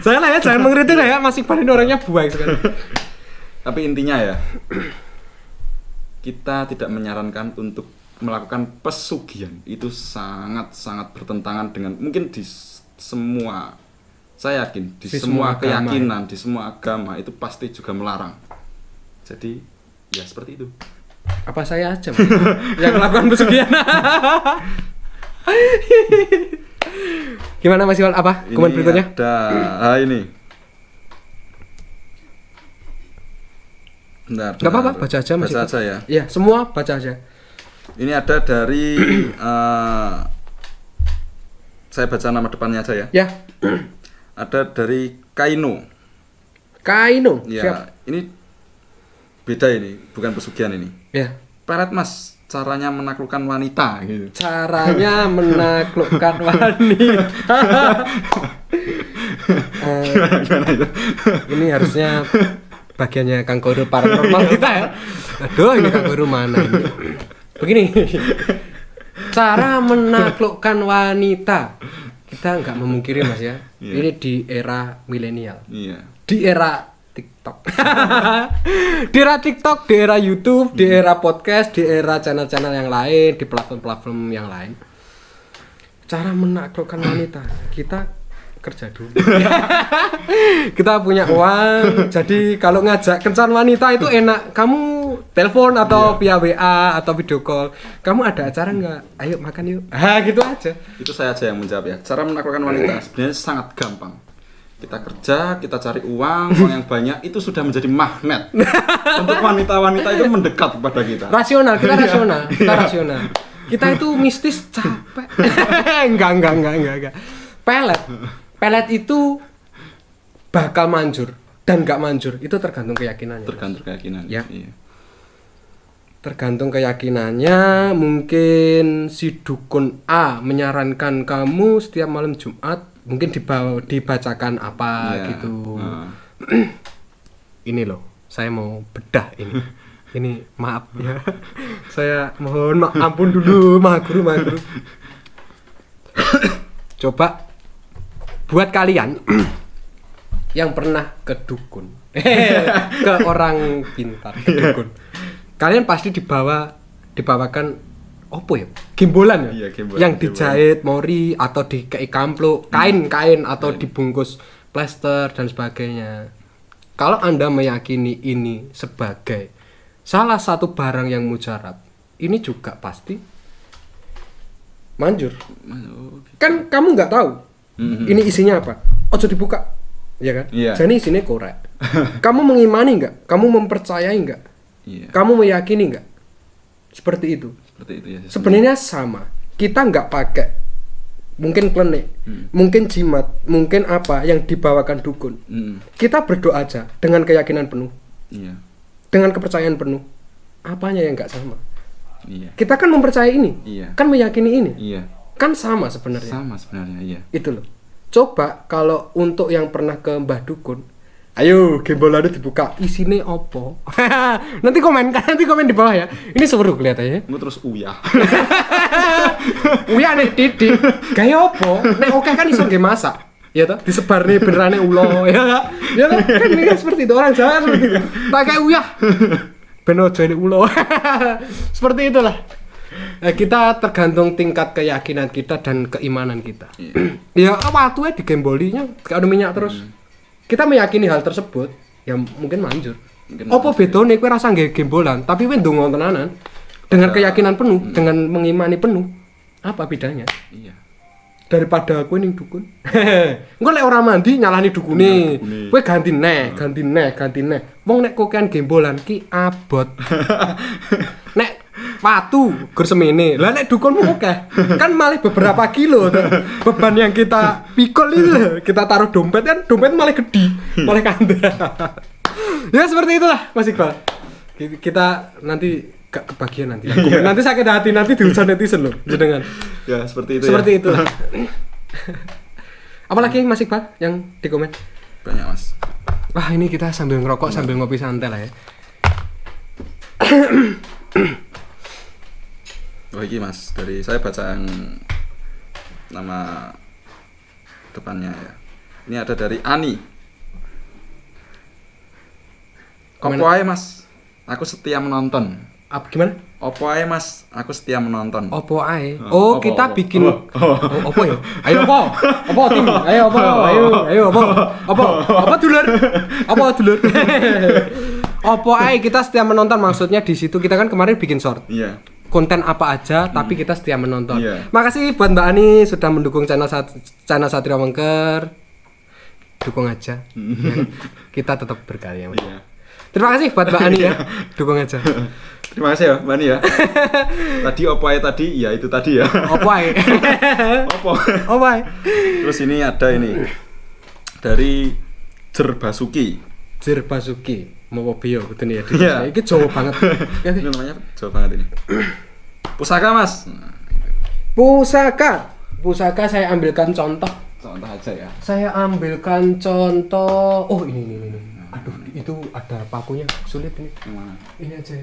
Saya lah ya jangan mengkritik lah ya Mas Iqbal ini orangnya buai sekali. Tapi intinya ya kita tidak menyarankan untuk melakukan pesugihan itu sangat bertentangan dengan mungkin di semua saya yakin di semua keyakinan di semua agama itu pasti juga melarang. Jadi ya seperti itu. Apa saya aja yang melakukan pesugihan? Gimana Mas Iwan? Apa komen berikutnya? Ada ini. Bentar, nggak apa-apa, baca aja Mas. Baca aja ya. Iya, semua baca aja. Ini ada dari saya baca nama depannya aja ya. Ya. Ada dari Kaino. Ya, siap. Ini beda ini, bukan pesugihan ini. Ya. Pelet Mas, caranya menaklukkan wanita gitu. Caranya menaklukkan wanita. Gimana itu? Ini harusnya bagiannya Kang Guru paranormal kita ya. Aduh, ini Kang Guru mana ini? Begini. Cara menaklukkan wanita. Kita nggak memungkiri Mas ya. Yeah. Ini di era milenial. Iya. Di era TikTok. Di era TikTok, di era YouTube, di era podcast, di era channel-channel yang lain, di platform-platform yang lain. Cara menaklukkan wanita, kita kerja dulu. Kita punya uang, jadi kalau ngajak kencan wanita itu enak. Kamu telepon atau via WA atau video call. Kamu ada acara nggak? Ayo makan yuk. Gitu aja. Itu saya aja yang menjawab ya. Cara menaklukkan wanita sebenarnya sangat gampang. Kita kerja, kita cari uang yang banyak, itu sudah menjadi magnet untuk wanita-wanita itu mendekat kepada kita. Rasional, kita rasional, rasional. Kita itu mistis capek. Enggak. Pelet itu bakal manjur dan nggak manjur, itu tergantung keyakinannya. Tergantung keyakinan. Ya. Iya. Tergantung keyakinannya, mungkin si dukun A menyarankan kamu setiap malam Jumat mungkin dibacakan apa gitu. Ini loh, saya mau bedah ini. Ini maaf ya. Saya mohon ampun dulu, Maha Guru. Coba buat kalian yang pernah ke dukun, ke orang pintar, ke dukun. Kalian pasti dibawakan opo ya? Gembolan ya? Iya, gembolan, yang dijahit mori atau dikei kampluk, kain atau dibungkus plester dan sebagainya. Kalau Anda meyakini ini sebagai salah satu barang yang mujarab, ini juga pasti manjur. Kan kamu nggak tahu ini isinya apa. Ojo dibuka, ya kan? Yeah. Jadi isinya korek. Kamu mengimani nggak? Kamu mempercayai nggak? Yeah. Kamu meyakini nggak? Seperti itu ya. Sebenarnya sama. Kita nggak pakai mungkin klenik, mungkin jimat, mungkin apa yang dibawakan dukun. Kita berdoa aja dengan keyakinan penuh, dengan kepercayaan penuh. Apanya yang nggak sama? Kita kan mempercayai ini, kan meyakini ini, kan sama sebenarnya. Sama sebenarnya, iya. Itu loh. Coba kalau untuk yang pernah ke Mbah Dukun, ayo gembolannya dibuka, isinya opo? nanti komen di bawah ya. Ini seru kelihatannya. Mau terus uyah. Uyah nih titik. Gaya opo? Nek oke kan iso nggih masak. Ya toh, disebar nih benerane ulo ya enggak? Ya kan ini kan seperti itu orang Jawa seperti itu. Pakai uyah. Ben ojo ini ulo. Seperti itulah. Kita tergantung tingkat keyakinan kita dan keimanan kita. Ya waktunya digembolinya gak ada minyak terus. Kita meyakini hal tersebut, ya mungkin manjur. Apa bedone kowe rasa nggih gembolan, tapi kowe ndonga tenanan dengan keyakinan penuh, dengan mengimani penuh. Apa bedanya? Iya. Daripada kowe ning dukun. Engko lek ora mandi nyalani dukune. Kowe ganti neh. Wong nek kokean gembolan ki abot. Nek watu gur semene. Lah nek dukunmu akeh, kan malah beberapa kilo tuh. Beban yang kita pikul itu kita taruh dompet kan dompet malah gede, malah kandel. Ya seperti itulah Mas Iqbal. Kita nanti gak kebagian nanti. Nanti sakit hati nanti diurusan netizen loh jenengan. Ya seperti itu. Seperti itulah. Apalagi Mas Iqbal yang di komen? Banyak Mas. Wah ini kita sambil ngerokok sambil ngopi santai lah ya. Oh ini Mas, dari saya baca yang nama depannya ya. Ini ada dari Ani. Opo ae Mas, aku setia menonton. Apa gimana? Opo ae Mas, aku setia menonton. Opo ae. Oh, kita bikin opo ya? Ayo opo? Opo tim? Ayo opo? Ayo opo? Opo dulur? Opo dulur? Opo ae kita setia menonton, maksudnya di situ kita kan kemarin bikin short. Iya. Konten apa aja tapi kita setia menonton. Iya. Makasih buat Mbak Ani sudah mendukung channel Satrio Wengker. Dukung aja. Kita tetap berkarya. Iya. Terima kasih buat Mbak Ani ya. Dukung aja. Terima kasih ya Mbak Ani ya. Tadi opo ae tadi, ya itu tadi ya. Opo ae. Opo ae. Terus ini ada ini dari Jerbasuki. Mau bio gitu nih ya. Iya. Ini Jawa banget. Ini namanya Jawa banget ini. Pusaka Mas. Pusaka saya ambilkan contoh. Contoh aja ya. Saya ambilkan contoh. Oh ini. Aduh, itu ada pakunya. Sulit ini. Ini aja.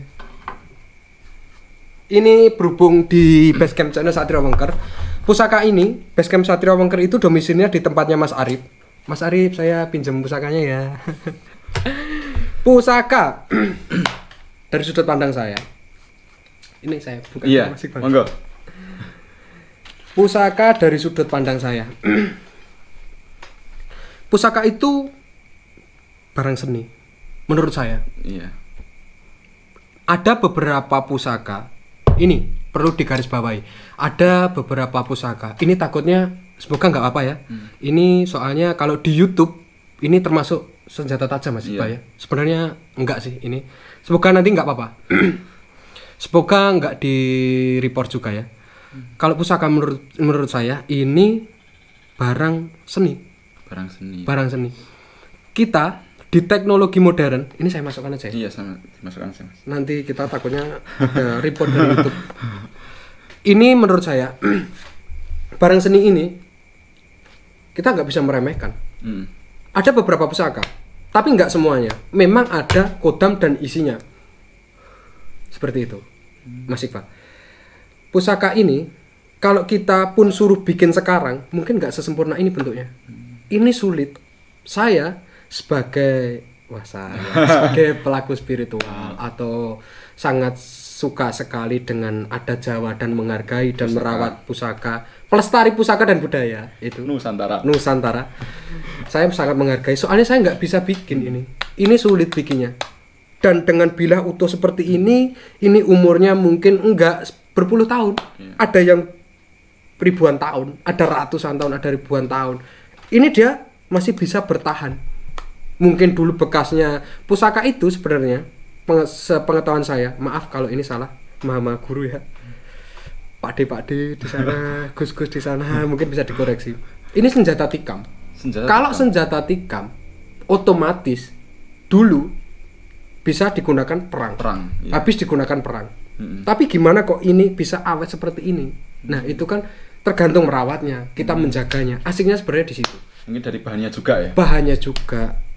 Ini berhubung di Basecamp channel Satrio Wengker. Pusaka ini, Basecamp Satrio Wengker itu domisilinya di tempatnya Mas Arif. Mas Arif, saya pinjam pusakanya ya. Pusaka dari sudut pandang saya. Ini saya buka. Iya, monggo. Pusaka dari sudut pandang saya. Pusaka itu barang seni menurut saya. Iya. Ada beberapa pusaka. Ini perlu digarisbawahi. Ada beberapa pusaka. Ini takutnya semoga nggak apa ya. Ini soalnya kalau di YouTube ini termasuk senjata tajam Mas Iqbal ya. Sebenarnya enggak sih ini. Semoga nanti enggak apa-apa. Semoga enggak di report juga ya. Kalau pusaka menurut saya ini barang seni. Barang seni. Kita di teknologi modern, ini saya masukkan aja ya. Iya, sama masukkan aja Mas. Nanti kita takutnya ada report dari YouTube. Ini menurut saya barang seni ini kita nggak bisa meremehkan. Ada beberapa pusaka, tapi nggak semuanya. Memang ada kodam dan isinya. Seperti itu, Mas Iqbal. Pusaka ini, kalau kita pun suruh bikin sekarang, mungkin nggak sesempurna ini bentuknya. Ini sulit. Saya sebagai pelaku spiritual atau sangat suka sekali dengan adat Jawa dan menghargai dan merawat pusaka, pelestari pusaka dan budaya itu Nusantara. Saya sangat menghargai. Soalnya saya nggak bisa bikin ini. Ini sulit bikinnya. Dan dengan bilah utuh seperti ini umurnya mungkin enggak berpuluh tahun. Ada yang ribuan tahun, ada ratusan tahun, ada ribuan tahun. Ini dia masih bisa bertahan. Mungkin dulu bekasnya pusaka itu sebenarnya, sepengetahuan saya, maaf kalau ini salah, mama guru ya, Pak D di sana, Gus di sana, mungkin bisa dikoreksi. Ini senjata tikam. Senjata tikam otomatis dulu bisa digunakan perang. Iya. Habis digunakan perang. Tapi gimana kok ini bisa awet seperti ini? Nah itu kan tergantung merawatnya, kita menjaganya. Asiknya sebenarnya di situ. Mungkin dari bahannya juga ya. Bahannya juga.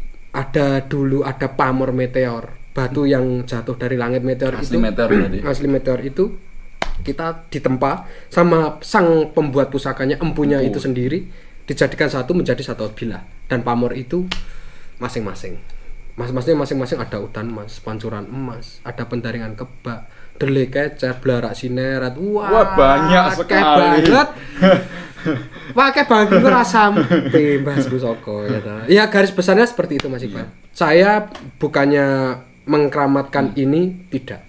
Dulu ada pamor meteor, batu yang jatuh dari langit meteor asli itu. Asli meteor itu kita ditempa sama sang pembuat pusakanya, empunya itu sendiri dijadikan satu menjadi satu bilah, dan pamor itu masing-masing. Mas-masnya masing-masing ada udan emas, pancuran emas, ada pendaringan kebak, dele kecer, blarak sineret. Wah, banyak sekali. Banget. Pakai bangku rasa Mas Busoko ya ta. Ya garis besarnya seperti itu Mas Iqbal. Saya bukannya mengkeramatkan ini, tidak.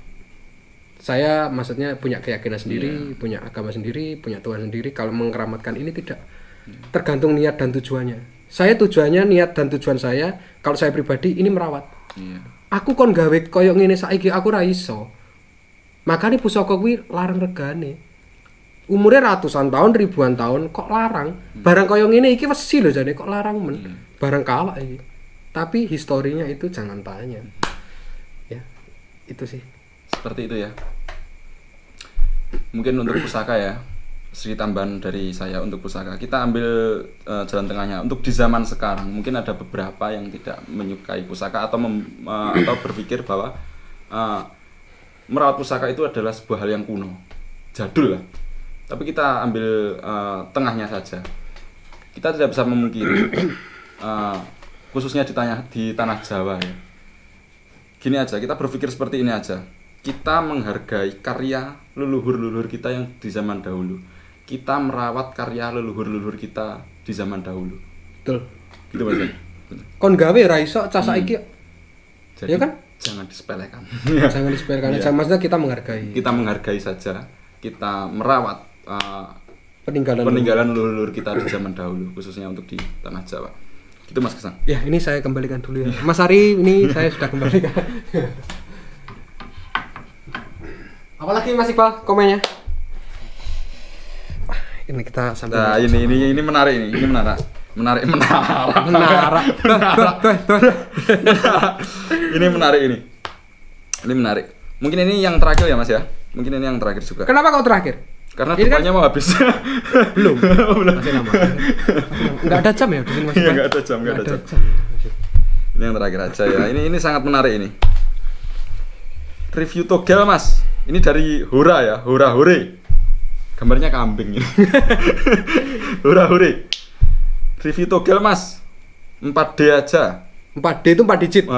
Saya maksudnya punya keyakinan sendiri, punya agama sendiri, punya Tuhan sendiri. Kalau mengkeramatkan ini tidak. Tergantung niat dan tujuannya. Saya tujuannya, niat dan tujuan saya, kalau saya pribadi ini merawat. Aku kon gawe koyo ngene saiki aku ra iso. Makane pusaka kuwi larang regane. Umurnya ratusan tahun, ribuan tahun kok larang. Barang koyo ngene iki wesi lho jane kok larang men. Barang kawak iki. Tapi historinya itu jangan tanya. Ya, itu sih. Seperti itu ya. Mungkin untuk pusaka ya. Sedikit tambahan dari saya untuk pusaka. Kita ambil jalan tengahnya. Untuk di zaman sekarang mungkin ada beberapa yang tidak menyukai pusaka atau atau berpikir bahwa merawat pusaka itu adalah sebuah hal yang kuno. Jadul lah. Tapi kita ambil tengahnya saja. Kita tidak bisa memungkiri, khususnya di tanah Jawa ya. Gini aja, kita berpikir seperti ini aja. Kita menghargai karya leluhur-leluhur kita yang di zaman dahulu. Kita merawat karya leluhur-leluhur kita di zaman dahulu. Betul. Gitu Mas. Kon gawe ra iso cah saiki. Jadi, ya kan? Jangan disepelekan. Jangan disepelekan. Maksudnya kita menghargai. Kita menghargai saja. Kita merawat peninggalan leluhur kita di zaman dahulu, khususnya untuk di tanah Jawa. Gitu Mas Gesang. Ya, ini saya kembalikan dulu ya. Mas Ari, ini saya sudah kembalikan. Apalagi Mas Iqbal komennya? Ini kita sampai. Nah, ini menarik ini. Ini menarik. Ini menarik ini. Ini menarik. Mungkin ini yang terakhir ya Mas ya. Mungkin ini yang terakhir juga. Kenapa kau terakhir? Karena dukanya mau habis. Belum. Masih lama. Enggak ada jam ya di sini Mas. Iya, enggak ada jam. Ini yang terakhir aja ya. Ini sangat menarik ini. Review togel Mas. Ini dari Hora ya, Hora Hore. Gambarnya kambing ini. Hora Hore. Review togel Mas. 4D aja. 4D itu 4 digit.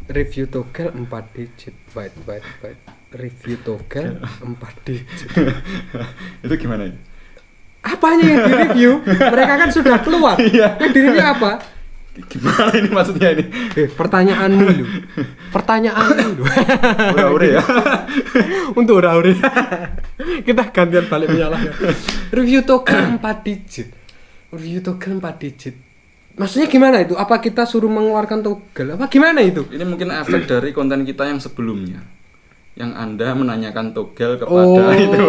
Review togel 4 digit. Wait. Review togel 4 digit. Itu gimana ya? Apanya yang di review? Mereka kan sudah keluar. Yang di review apa? Gimana ini maksudnya ini? Pertanyaanmu lu. Ura-ure ya. Untuk ura-ure. Kita gantian balik menyalahkan. Review togel 4 digit. Review togel 4 digit. Maksudnya gimana itu? Apa kita suruh mengeluarkan togel? Apa gimana itu? Ini mungkin efek dari konten kita yang sebelumnya. Yang Anda menanyakan togel kepada itu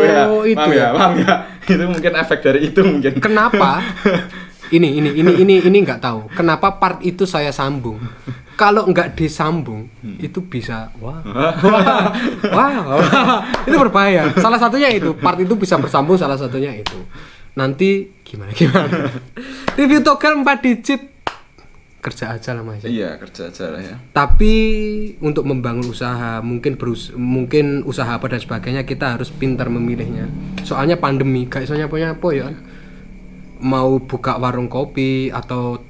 ya. Paham ya? Itu mungkin efek dari itu mungkin. Kenapa? Ini nggak tahu. Kenapa part itu saya sambung? Kalau nggak disambung, itu bisa wow. Itu berbahaya. Salah satunya itu, part itu bisa bersambung, salah satunya itu. Nanti gimana? Review togel 4 digit. Kerja aja lah Mas. Iya, kerja aja lah ya. Tapi untuk membangun usaha, mungkin usaha apa dan sebagainya, kita harus pintar memilihnya. Soalnya pandemi, gak isonya punya apa ya? Mau buka warung kopi atau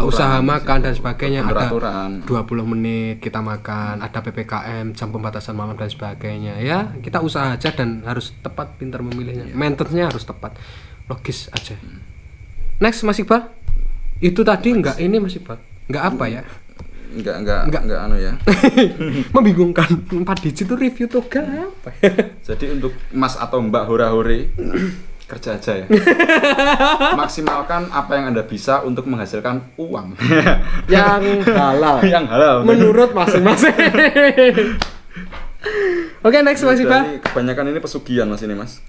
usaha makan dan sebagainya, ada 20 menit kita makan, ada PPKM, jam pembatasan malam dan sebagainya. Ya, kita usaha aja dan harus tepat, pintar memilihnya. Maintenance-nya harus tepat. Logis aja. Next Mas Iqbal. Itu tadi enggak ini Mas Iqbal. Enggak apa ya? Enggak anu ya. Membingungkan. 4 digit itu review togel apa? Jadi untuk Mas atau Mbak Hora-hore kerja aja ya. Maksimalkan apa yang Anda bisa untuk menghasilkan uang yang halal. Yang halal menurut masing-masing. Oke, next Mas Iqbal. Kebanyakan ini pesugihan Mas ini Mas.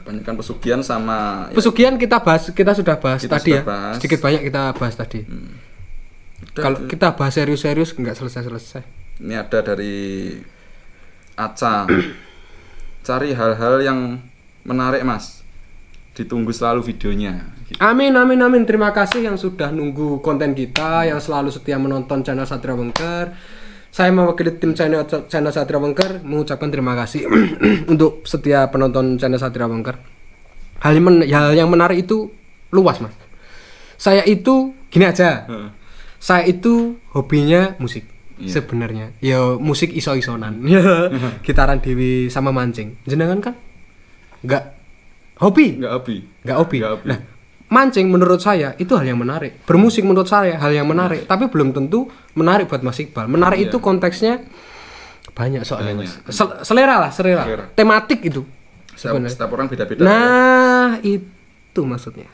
Kebanyakan pesugihan sama pesugihan ya, kita sudah bahas tadi ya. Sedikit banyak kita bahas tadi. Kalau kita bahas serius-serius nggak selesai-selesai. Ini ada dari Aca. Cari hal-hal yang menarik Mas. Ditunggu selalu videonya. Amin. Terima kasih yang sudah nunggu konten kita, yang selalu setia menonton channel Satria Wengker. Saya mewakili tim channel Satria Wengker mengucapkan terima kasih untuk setia penonton channel Satria Wengker. Hal yang menarik itu luas Mas. Saya itu gini aja. saya itu hobinya musik. Sebenarnya ya musik iso-isonan. Gitaran dewi sama mancing. Jenengan kan enggak hobi. Nah, mancing menurut saya itu hal yang menarik. Bermusik menurut saya hal yang menarik, tapi belum tentu menarik buat Mas Iqbal. Menarik itu konteksnya banyak soalnya, Mas. Selera. Tematik itu. Setiap orang beda-beda. Nah, itu maksudnya.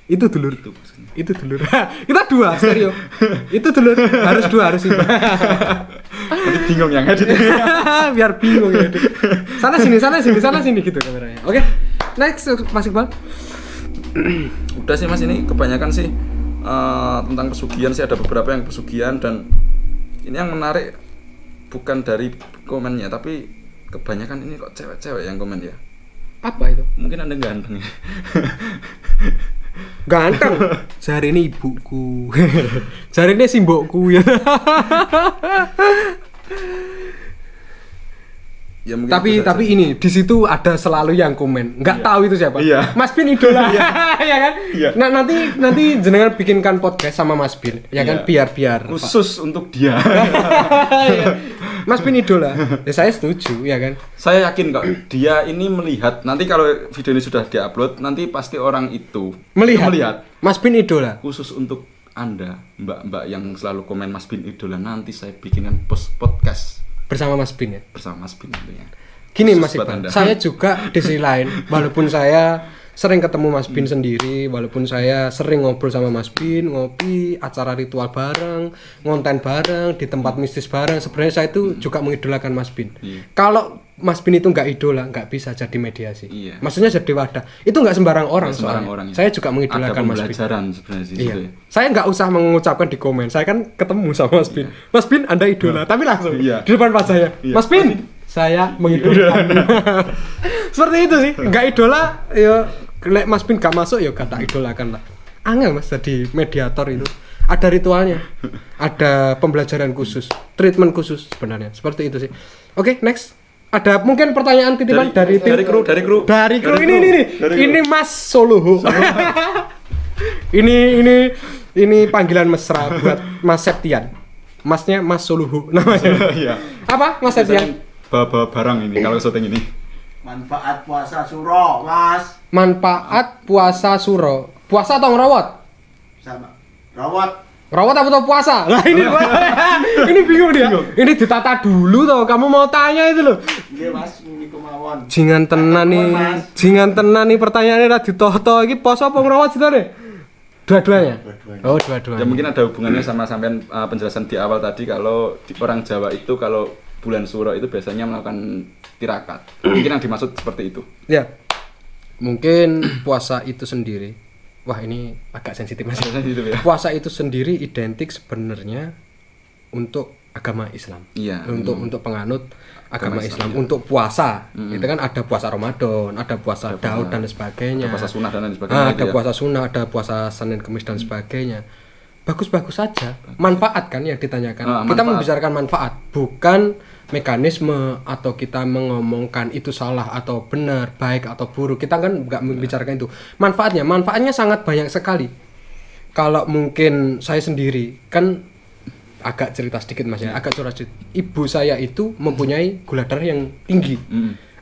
Itu dulur. Kita dua stereo. Itu dulur. Harus imbang. Nanti bingung yang edit. Biar bingung ya. Sana sini gitu kameranya. Oke. Next Mas Iqbal. Udah sih Mas, ini kebanyakan sih tentang pesugihan sih, ada beberapa yang pesugihan, dan ini yang menarik bukan dari komennya tapi kebanyakan ini kok cewek-cewek yang komen ya. Apa itu? Mungkin Anda ganteng ya. Ganteng. Sehari ini ibuku. Sehari ini simbokku ya. Ya, tapi ini di situ ada selalu yang komen. Enggak tahu itu siapa. Mas Bin idola. Ya kan? Nah, nanti jenengan bikinkan podcast sama Mas Bin, ya kan? Biar khusus untuk dia. Mas Bin idola. Ya saya setuju, ya kan? Saya yakin kok dia ini melihat, nanti kalau video ini sudah diupload, nanti pasti orang itu melihat Mas Bin idola. Khusus untuk Anda, Mbak-mbak yang selalu komen Mas Bin idola, nanti saya bikinkan podcast bersama Mas Bin ya? Bersama Mas Bin tentunya. Gini Mas Iqbal, saya juga di sisi lain, walaupun saya sering ketemu Mas Bin sendiri, walaupun saya sering ngobrol sama Mas Bin, ngopi, acara ritual bareng, ngonten bareng, di tempat mistis bareng, sebenarnya saya itu juga mengidolakan Mas Bin. Kalau Mas Bin itu nggak idola, nggak bisa jadi mediasi. Maksudnya jadi wadah. Itu nggak sembarang orang. Saya juga mengidolakan Mas Bin. Sebenarnya. Saya nggak usah mengucapkan di komen. Saya kan ketemu sama Mas Bin. Mas Bin, Anda idola. Tapi langsung di depan pas saya. Mas Bin, saya mengidolakan. Seperti itu sih. Nggak idola, ya Mas Bin nggak masuk, ya nggak tak idolakan lah. Angel Mas jadi mediator itu. Ada ritualnya, ada pembelajaran khusus, treatment khusus sebenarnya. Seperti itu sih. Oke, next. Ada mungkin pertanyaan titipan dari kru. Ini Mas Soluhu. ini panggilan mesra buat Mas Septian. Masnya Mas Soluhu namanya. Apa Mas Septian? Bawa barang ini kalau syuting ini. Manfaat puasa suro, Mas. Manfaat puasa suro. Puasa atau ngerawat? Sama. Rawat atau puasa? Lah ini bingung dia. Ini ditata dulu toh. Kamu mau tanya itu loh. Iya Mas, ini kemauan. Jingan tenan nih pertanyaannya ra ditoh-toh iki poso apa ngrawat sitane? Dua-duanya. Oh, dua-duanya. Ya mungkin ada hubungannya sama sampean penjelasan di awal tadi, kalau di orang Jawa itu kalau bulan Suro itu biasanya melakukan tirakat. Mungkin yang dimaksud seperti itu. Ya. Mungkin puasa itu sendiri. Wah, ini agak sensitif Mas. Ya. Puasa itu sendiri identik sebenarnya untuk agama Islam. Untuk penganut agama Islam. Untuk puasa. Itu kan ada puasa Ramadan, ada puasa Daud dan sebagainya. Ada puasa sunnah dan lain sebagainya. Ada puasa sunnah, ada puasa Senin Kamis dan sebagainya. Bagus-bagus saja. Manfaat kan yang ditanyakan. Kita membicarakan manfaat, bukan mekanisme atau kita mengomongkan itu salah atau benar, baik atau buruk. Kita kan nggak membicarakan itu. Manfaatnya sangat banyak sekali. Kalau mungkin saya sendiri kan agak cerita sedikit Mas ya, agak curhat sedikit. Ibu saya itu mempunyai gula darah yang tinggi.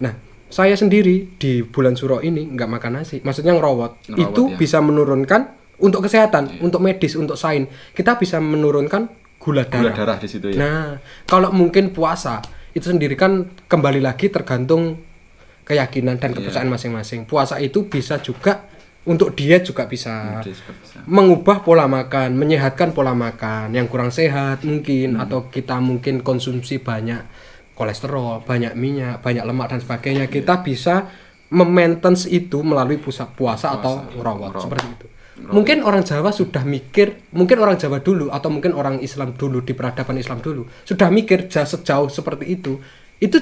Nah, saya sendiri di bulan Suro ini nggak makan nasi. Maksudnya ngerawat itu ya. Bisa menurunkan untuk kesehatan, untuk medis, untuk sains. Kita bisa menurunkan gula darah di situ ya. Nah, kalau mungkin puasa itu sendiri kan kembali lagi tergantung keyakinan dan kepercayaan masing-masing. Puasa itu bisa juga untuk diet juga bisa mengubah pola makan, menyehatkan pola makan yang kurang sehat mungkin, atau kita mungkin konsumsi banyak kolesterol, banyak minyak, banyak lemak dan sebagainya. Kita bisa memaintenance itu melalui puasa atau rawat seperti itu. Mungkin orang Jawa sudah mikir, mungkin orang Jawa dulu atau mungkin orang Islam dulu di peradaban Islam dulu sudah mikir sejauh seperti itu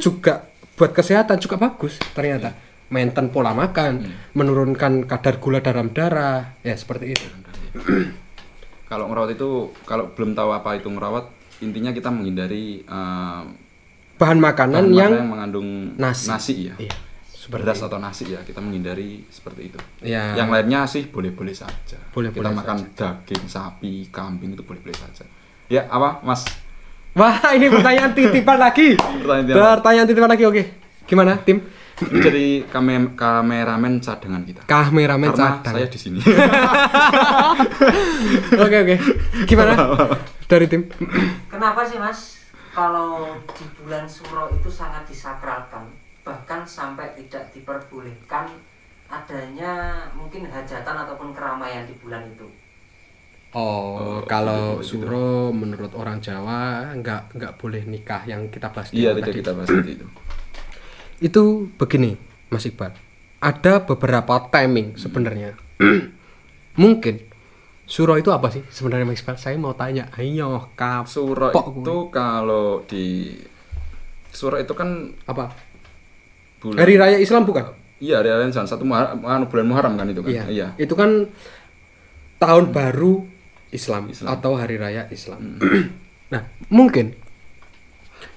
juga buat kesehatan juga bagus ternyata. Maintain pola makan, menurunkan kadar gula dalam darah, ya seperti itu. Kalau ngerawat itu, kalau belum tahu apa itu ngerawat, intinya kita menghindari bahan makanan yang mengandung nasi ya. Iya. beras atau nasi ya, kita menghindari seperti itu. Ya. Yang lainnya sih boleh-boleh saja. Boleh-boleh kita makan daging sapi, kambing itu boleh-boleh saja. Ya, apa, Mas? Wah, ini pertanyaan titipan lagi. Pertanyaan titipan lagi, oke. Gimana, tim? Jadi kameramen cadangan kita. Kameramen karena cadangan. saya di sini. Oke. Gimana? Dari tim? Kenapa sih Mas kalau di bulan Suro itu sangat disakralkan, bahkan sampai tidak diperbolehkan adanya mungkin hajatan ataupun keramaian di bulan itu? Kalau Suro menurut orang Jawa nggak boleh nikah yang kita bahas. Iya, tidak kita bahas itu. Itu begini, Mas Iqbal. Ada beberapa timing sebenarnya. Mungkin Suro itu apa sih sebenarnya, Mas Iqbal? Saya mau tanya. Ayo, Suro itu kalau di Suro itu kan apa? Bulan. Hari Raya Islam bukan? Iya, hari Raya Islam, bulan Muharram kan itu kan. Iya. Itu kan tahun baru Islam atau hari raya Islam. Nah, mungkin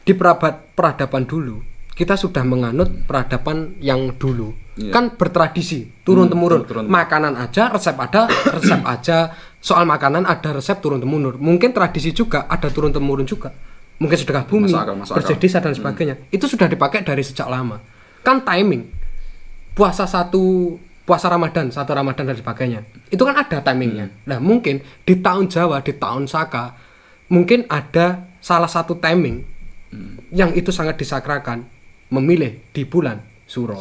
di peradaban dulu kita sudah menganut peradaban yang dulu. Kan bertradisi turun temurun. Makanan aja, resep aja. Soal makanan ada resep turun temurun. Mungkin tradisi juga ada turun temurun juga. Mungkin sedekah bumi, bersedisa dan sebagainya. Itu sudah dipakai dari sejak lama. Kan timing. Puasa Ramadan, satu Ramadan dan sebagainya. Itu kan ada timingnya. Nah, mungkin di tahun Jawa, di tahun Saka, mungkin ada salah satu timing yang itu sangat disakrakan, memilih di bulan Suro.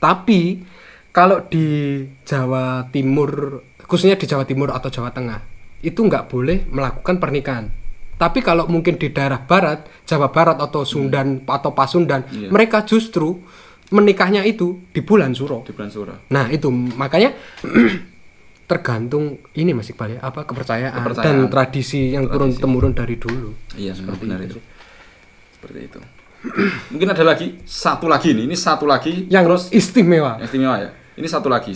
Tapi kalau di Jawa Timur, khususnya di Jawa Timur atau Jawa Tengah, itu nggak boleh melakukan pernikahan. Tapi kalau mungkin di daerah Barat, Jawa Barat atau Sundan atau Pasundan, mereka justru menikahnya itu di bulan Suro. Nah, itu makanya tergantung ini Mas Iqbal ya, apa kepercayaan dan tradisi yang turun temurun dari dulu. Iya, seperti itu. Seperti itu. Mungkin ada lagi satu lagi yang terus istimewa ya. Ini satu lagi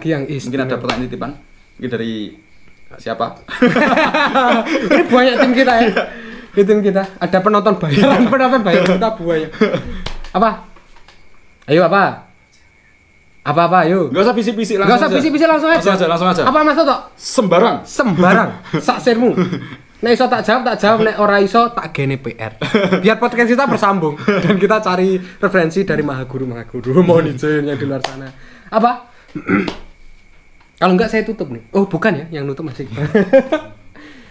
yang istimewa. Mungkin ada pertanyaan titipan mungkin dari siapa? Ini banyak tim kita ya. Di tim kita ada penonton bayaran kita banyak. Apa? Ayo apa? Ayo. Enggak usah bisik-bisik langsung. Langsung aja. Apa Mas Toto? Sembarang. Sak sirmu. Nek iso tak jawab, nek ora iso tak gene PR. Biar podcast kita bersambung dan kita cari referensi dari maha guru mohon izin yang di luar sana. Apa? Kalau enggak saya tutup nih. Oh, bukan ya, yang nutup masih.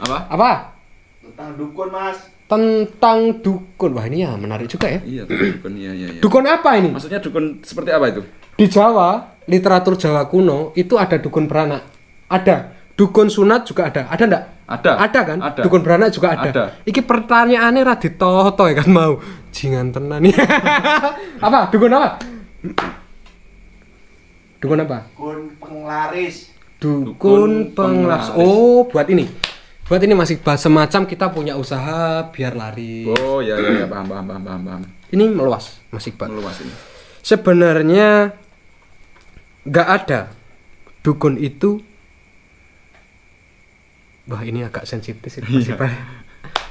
Apa? Tentang dukun, Mas. Tentang dukun. Wah, ini ya menarik juga ya. Iya, dukun. Iya. Dukun apa ini? Maksudnya dukun seperti apa itu? Di Jawa, literatur Jawa kuno itu ada dukun beranak. Ada. Dukun sunat juga ada. Ada enggak? Ada kan? Ada. Dukun beranak juga ada. Iki pertanyaannya ra ditoto ya kan mau. Jingan tenan nih. Apa? Dukun apa? Dukun penglaris. Dukun penglaris. Oh, buat ini Mas Iqbal, semacam kita punya usaha biar laris. Oh, ya, paham. Ini meluas, Mas Iqbal. Meluas ini. Sebenarnya enggak ada dukun itu. Wah, ini agak sensitif sih, Mas Iqbal.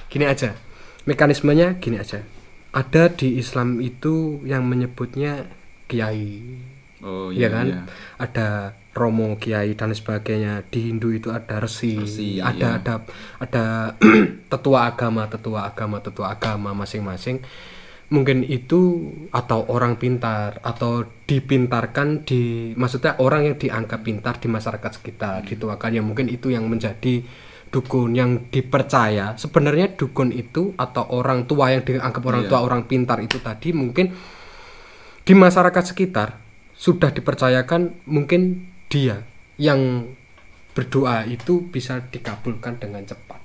Gini aja. Mekanismenya gini aja. Ada di Islam itu yang menyebutnya kiai. Oh iya kan? Iya. Ada romo kiai dan sebagainya. Di Hindu itu ada resi ada tetua agama masing-masing. Mungkin itu atau orang pintar atau dipintarkan maksudnya orang yang dianggap pintar di masyarakat sekitar, dituakan, yang mungkin itu yang menjadi dukun yang dipercaya. Sebenarnya dukun itu atau orang tua yang dianggap orang tua, orang pintar itu tadi mungkin di masyarakat sekitar sudah dipercayakan mungkin dia yang berdoa itu bisa dikabulkan dengan cepat.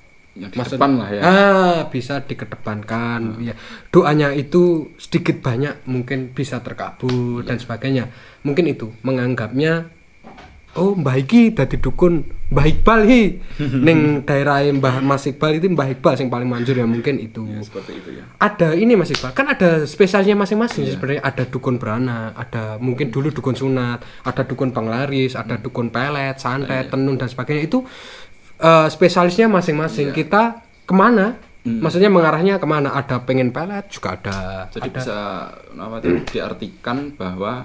Bisa dikedepankan ya. Doanya itu sedikit banyak mungkin bisa terkabul dan sebagainya. Mungkin itu menganggapnya Mbah iki dadi dukun Mbah Iqbal hi. Ning daerah Mbah Mas Iqbal itu Mbah Iqbal yang paling manjur ya, mungkin itu. Ya, seperti itu ya. Ada ini Mas Iqbal, kan ada spesialnya masing-masing sebenarnya. Ada dukun beranak, ada mungkin dulu dukun sunat, ada dukun penglaris, ada dukun pelet, santet, tenun dan sebagainya. Itu spesialisnya masing-masing. Kita kemana Maksudnya mengarahnya kemana? Ada pengen pelet juga ada. Jadi bisa diartikan bahwa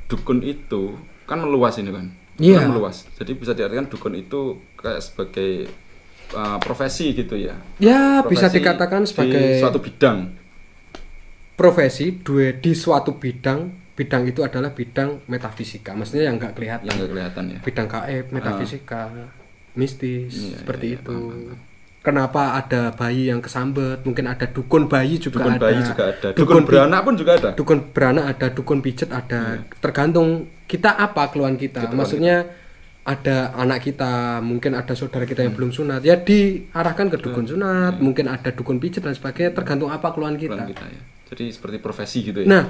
dukun itu kan meluas ini kan. Iya. Meluas. Jadi bisa diartikan dukun itu kayak sebagai profesi gitu ya. Ya, profesi bisa dikatakan sebagai di suatu bidang. Profesi di suatu bidang itu adalah bidang metafisika. Maksudnya yang enggak kelihatan. Yang enggak kelihatan ya. Bidang gaib, metafisika, mistis, seperti itu. Paham. Kenapa ada bayi yang kesambet? Mungkin ada dukun bayi juga ada. Dukun beranak pun juga ada. Dukun beranak ada, dukun pijet ada. Tergantung kita apa keluhan kita. Maksudnya ada anak kita, mungkin ada saudara kita yang belum sunat, ya diarahkan ke dukun sunat. Mungkin ada dukun pijet dan sebagainya. Tergantung apa keluhan kita. Ya. Jadi seperti profesi gitu ya. Nah,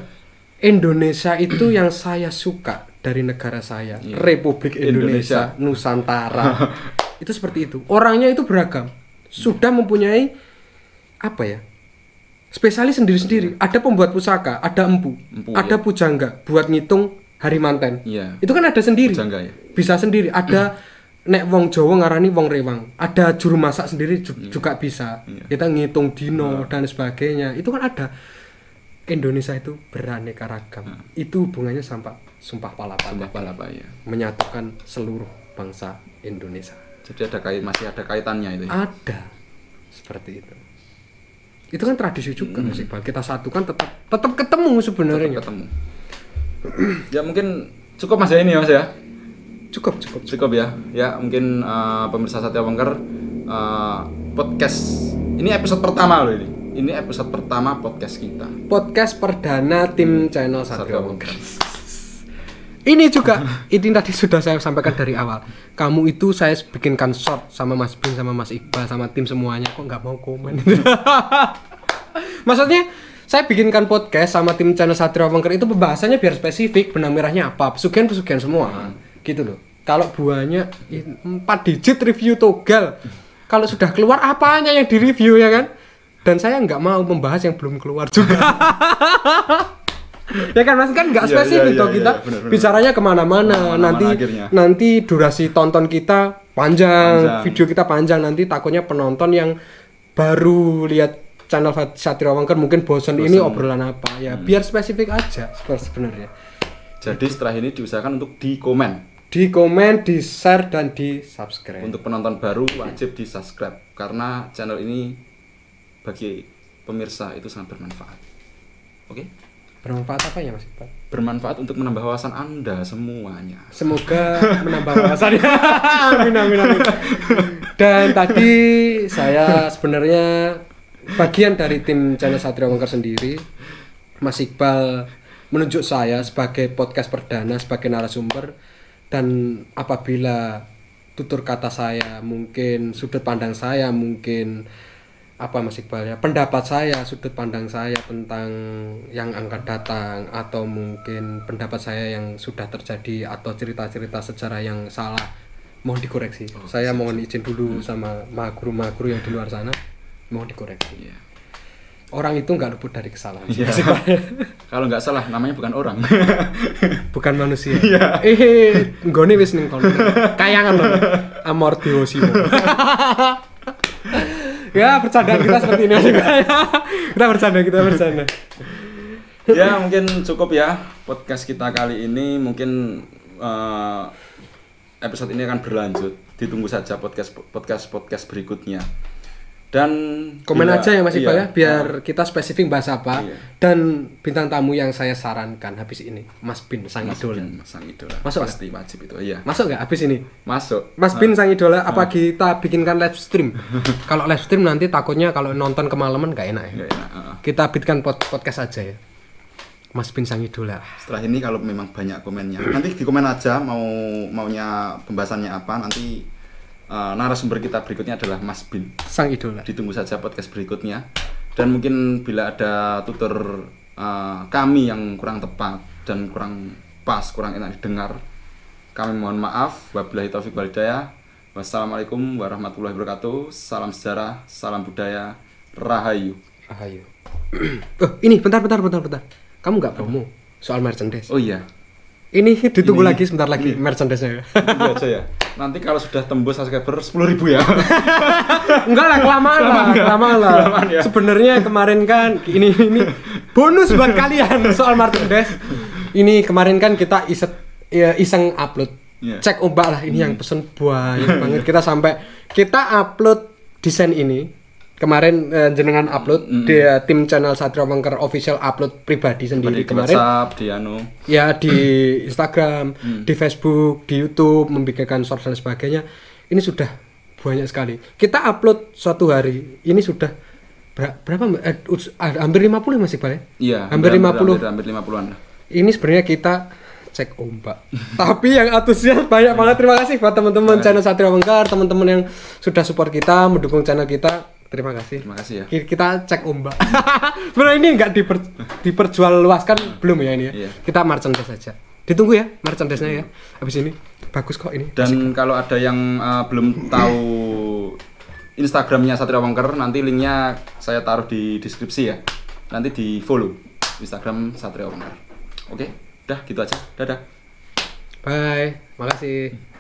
Indonesia itu yang saya suka dari negara saya, Republik Indonesia. Nusantara. Itu seperti itu. Orangnya itu beragam. Sudah mempunyai apa ya? Spesialis sendiri-sendiri. Ada pembuat pusaka, ada empu ada pujangga buat ngitung hari manten. Iya. Itu kan ada sendiri. Pujangga, ya? Bisa sendiri. Ada nek wong Jawa ngarani wong rewang. Ada juru masak sendiri juga bisa. Kita ngitung dino dan sebagainya. Itu kan ada. Indonesia itu beraneka ragam. Itu hubungannya Sumpah Palapa ya. Menyatukan seluruh bangsa Indonesia. Jadi masih ada kaitannya itu ya? Ada. Seperti itu. Itu kan tradisi juga Mas Iqbal. Kita satukan tetap ketemu sebenarnya. Tetap ketemu. Ya mungkin cukup Mas ya ini Mas ya. Cukup ya. Ya mungkin pemirsa Satria Wengker podcast ini episode pertama loh ini. Ini episode pertama podcast kita. Podcast perdana tim channel Satria Wengker. Ini juga, ini tadi sudah saya sampaikan dari awal. Kamu itu saya bikinkan short sama Mas Bin, sama Mas Iqbal, sama tim semuanya. Kok nggak mau komen? Maksudnya, saya bikinkan podcast sama tim channel Satria Wengker itu pembahasannya biar spesifik. Benang merahnya apa? Pesugihan semua. Gitu loh. Kalau buahnya 4 digit review togal. Kalau sudah keluar apanya yang direview ya kan? Dan saya nggak mau membahas yang belum keluar juga. Ya kan Mas kan nggak spesifik toh kita bener. Bicaranya kemana-mana. Nanti durasi tonton kita panjang, video kita panjang, nanti takutnya penonton yang baru lihat channel Satria Wengker mungkin bosan ini obrolan apa ya. Biar spesifik aja sebenarnya. Jadi setelah ini diusahakan untuk di komen, di share dan di subscribe. Untuk penonton baru wajib di subscribe karena channel ini bagi pemirsa itu sangat bermanfaat. Oke? Bermanfaat apa ya Mas Iqbal? Bermanfaat untuk menambah wawasan Anda semuanya. Semoga menambah wawasan. Amin. Dan tadi saya sebenarnya bagian dari tim channel Satria Wengker sendiri. Mas Iqbal menunjuk saya sebagai podcast perdana, sebagai narasumber, dan apabila tutur kata saya, mungkin sudut pandang saya, mungkin apa Mas Iqbal ya, pendapat saya, sudut pandang saya tentang yang akan datang, atau mungkin pendapat saya yang sudah terjadi, atau cerita-cerita sejarah yang salah, mohon dikoreksi. Saya mohon izin dulu sama mahaguru-mahaguru yang di luar sana, mohon dikoreksi. Orang itu nggak luput dari kesalahan. Kalau nggak salah namanya bukan orang. Bukan manusia. Nggone wis ning kono. Kayangan lho. Amortiosi. Ya, bercandaan kita seperti ini aja. Kita bercanda. Ya, mungkin cukup ya podcast kita kali ini. Mungkin episode ini akan berlanjut. Ditunggu saja podcast berikutnya. Dan komen aja ya Mas Iqbal ya, biar kita spesifik bahas apa. Dan bintang tamu yang saya sarankan habis ini, Mas Bin sang idola. Masuk pasti gak? Wajib itu. Iya. Masuk nggak habis ini? Masuk. Mas Bin sang idola. Apa kita bikinkan live stream? Kalau live stream nanti takutnya kalau nonton kemalaman nggak enak ya. Kita bikinkan podcast aja ya. Mas Bin sang idola. Setelah ini kalau memang banyak komennya, nanti di komen aja maunya pembahasannya apa. Nanti narasumber kita berikutnya adalah Mas Bin sang idola. Ditunggu saja podcast berikutnya. Dan mungkin bila ada tutur kami yang kurang tepat dan kurang pas, kurang enak didengar, kami mohon maaf. Wabillahi taufiq wal hidayah. Wassalamualaikum warahmatullahi wabarakatuh. Salam sejarah, salam budaya, rahayu. Ini bentar. Kamu nggak promo soal merchandise? Oh iya. Ini ditunggu lagi sebentar lagi merchandise-nya ya. Tunggu aja ya. Nanti kalau sudah tembus subscriber 10.000 ya. Enggak lah, kelamaan lah. Ya. Sebenarnya kemarin kan ini bonus buat kalian soal merchandise. Ini kemarin kan kita iseng upload. Yeah. Cek ombak lah, ini yang pesen banyak banget. Kita upload desain ini. Kemarin jenengan upload di tim channel Satrio Wengker official upload pribadi sendiri kemarin. Di WhatsApp, di ya di Instagram, di Facebook, di YouTube, membikinkan short dan sebagainya. Ini sudah banyak sekali. Kita upload suatu hari, ini sudah berapa? Hampir 50 masih Pak ya? Iya. Hampir 50. Hampir 50-an. Ini sebenarnya kita cek ombak. Tapi yang antusias banyak banget. Terima kasih buat teman-teman channel Satrio Wengker, teman-teman yang sudah support kita, mendukung channel kita. Terima kasih ya. Kita cek ombak. Sebenarnya ini nggak diperjualluaskan belum ya ini ya. Yeah. Kita merchandise saja. Ditunggu ya merchandise-nya ya. Habis ini bagus kok ini. Dan kalau ada yang belum tahu Instagramnya Satrio Wengker, nanti linknya saya taruh di deskripsi ya. Nanti di follow Instagram Satrio Wengker. Oke, udah gitu aja. Dadah. Bye. Makasih.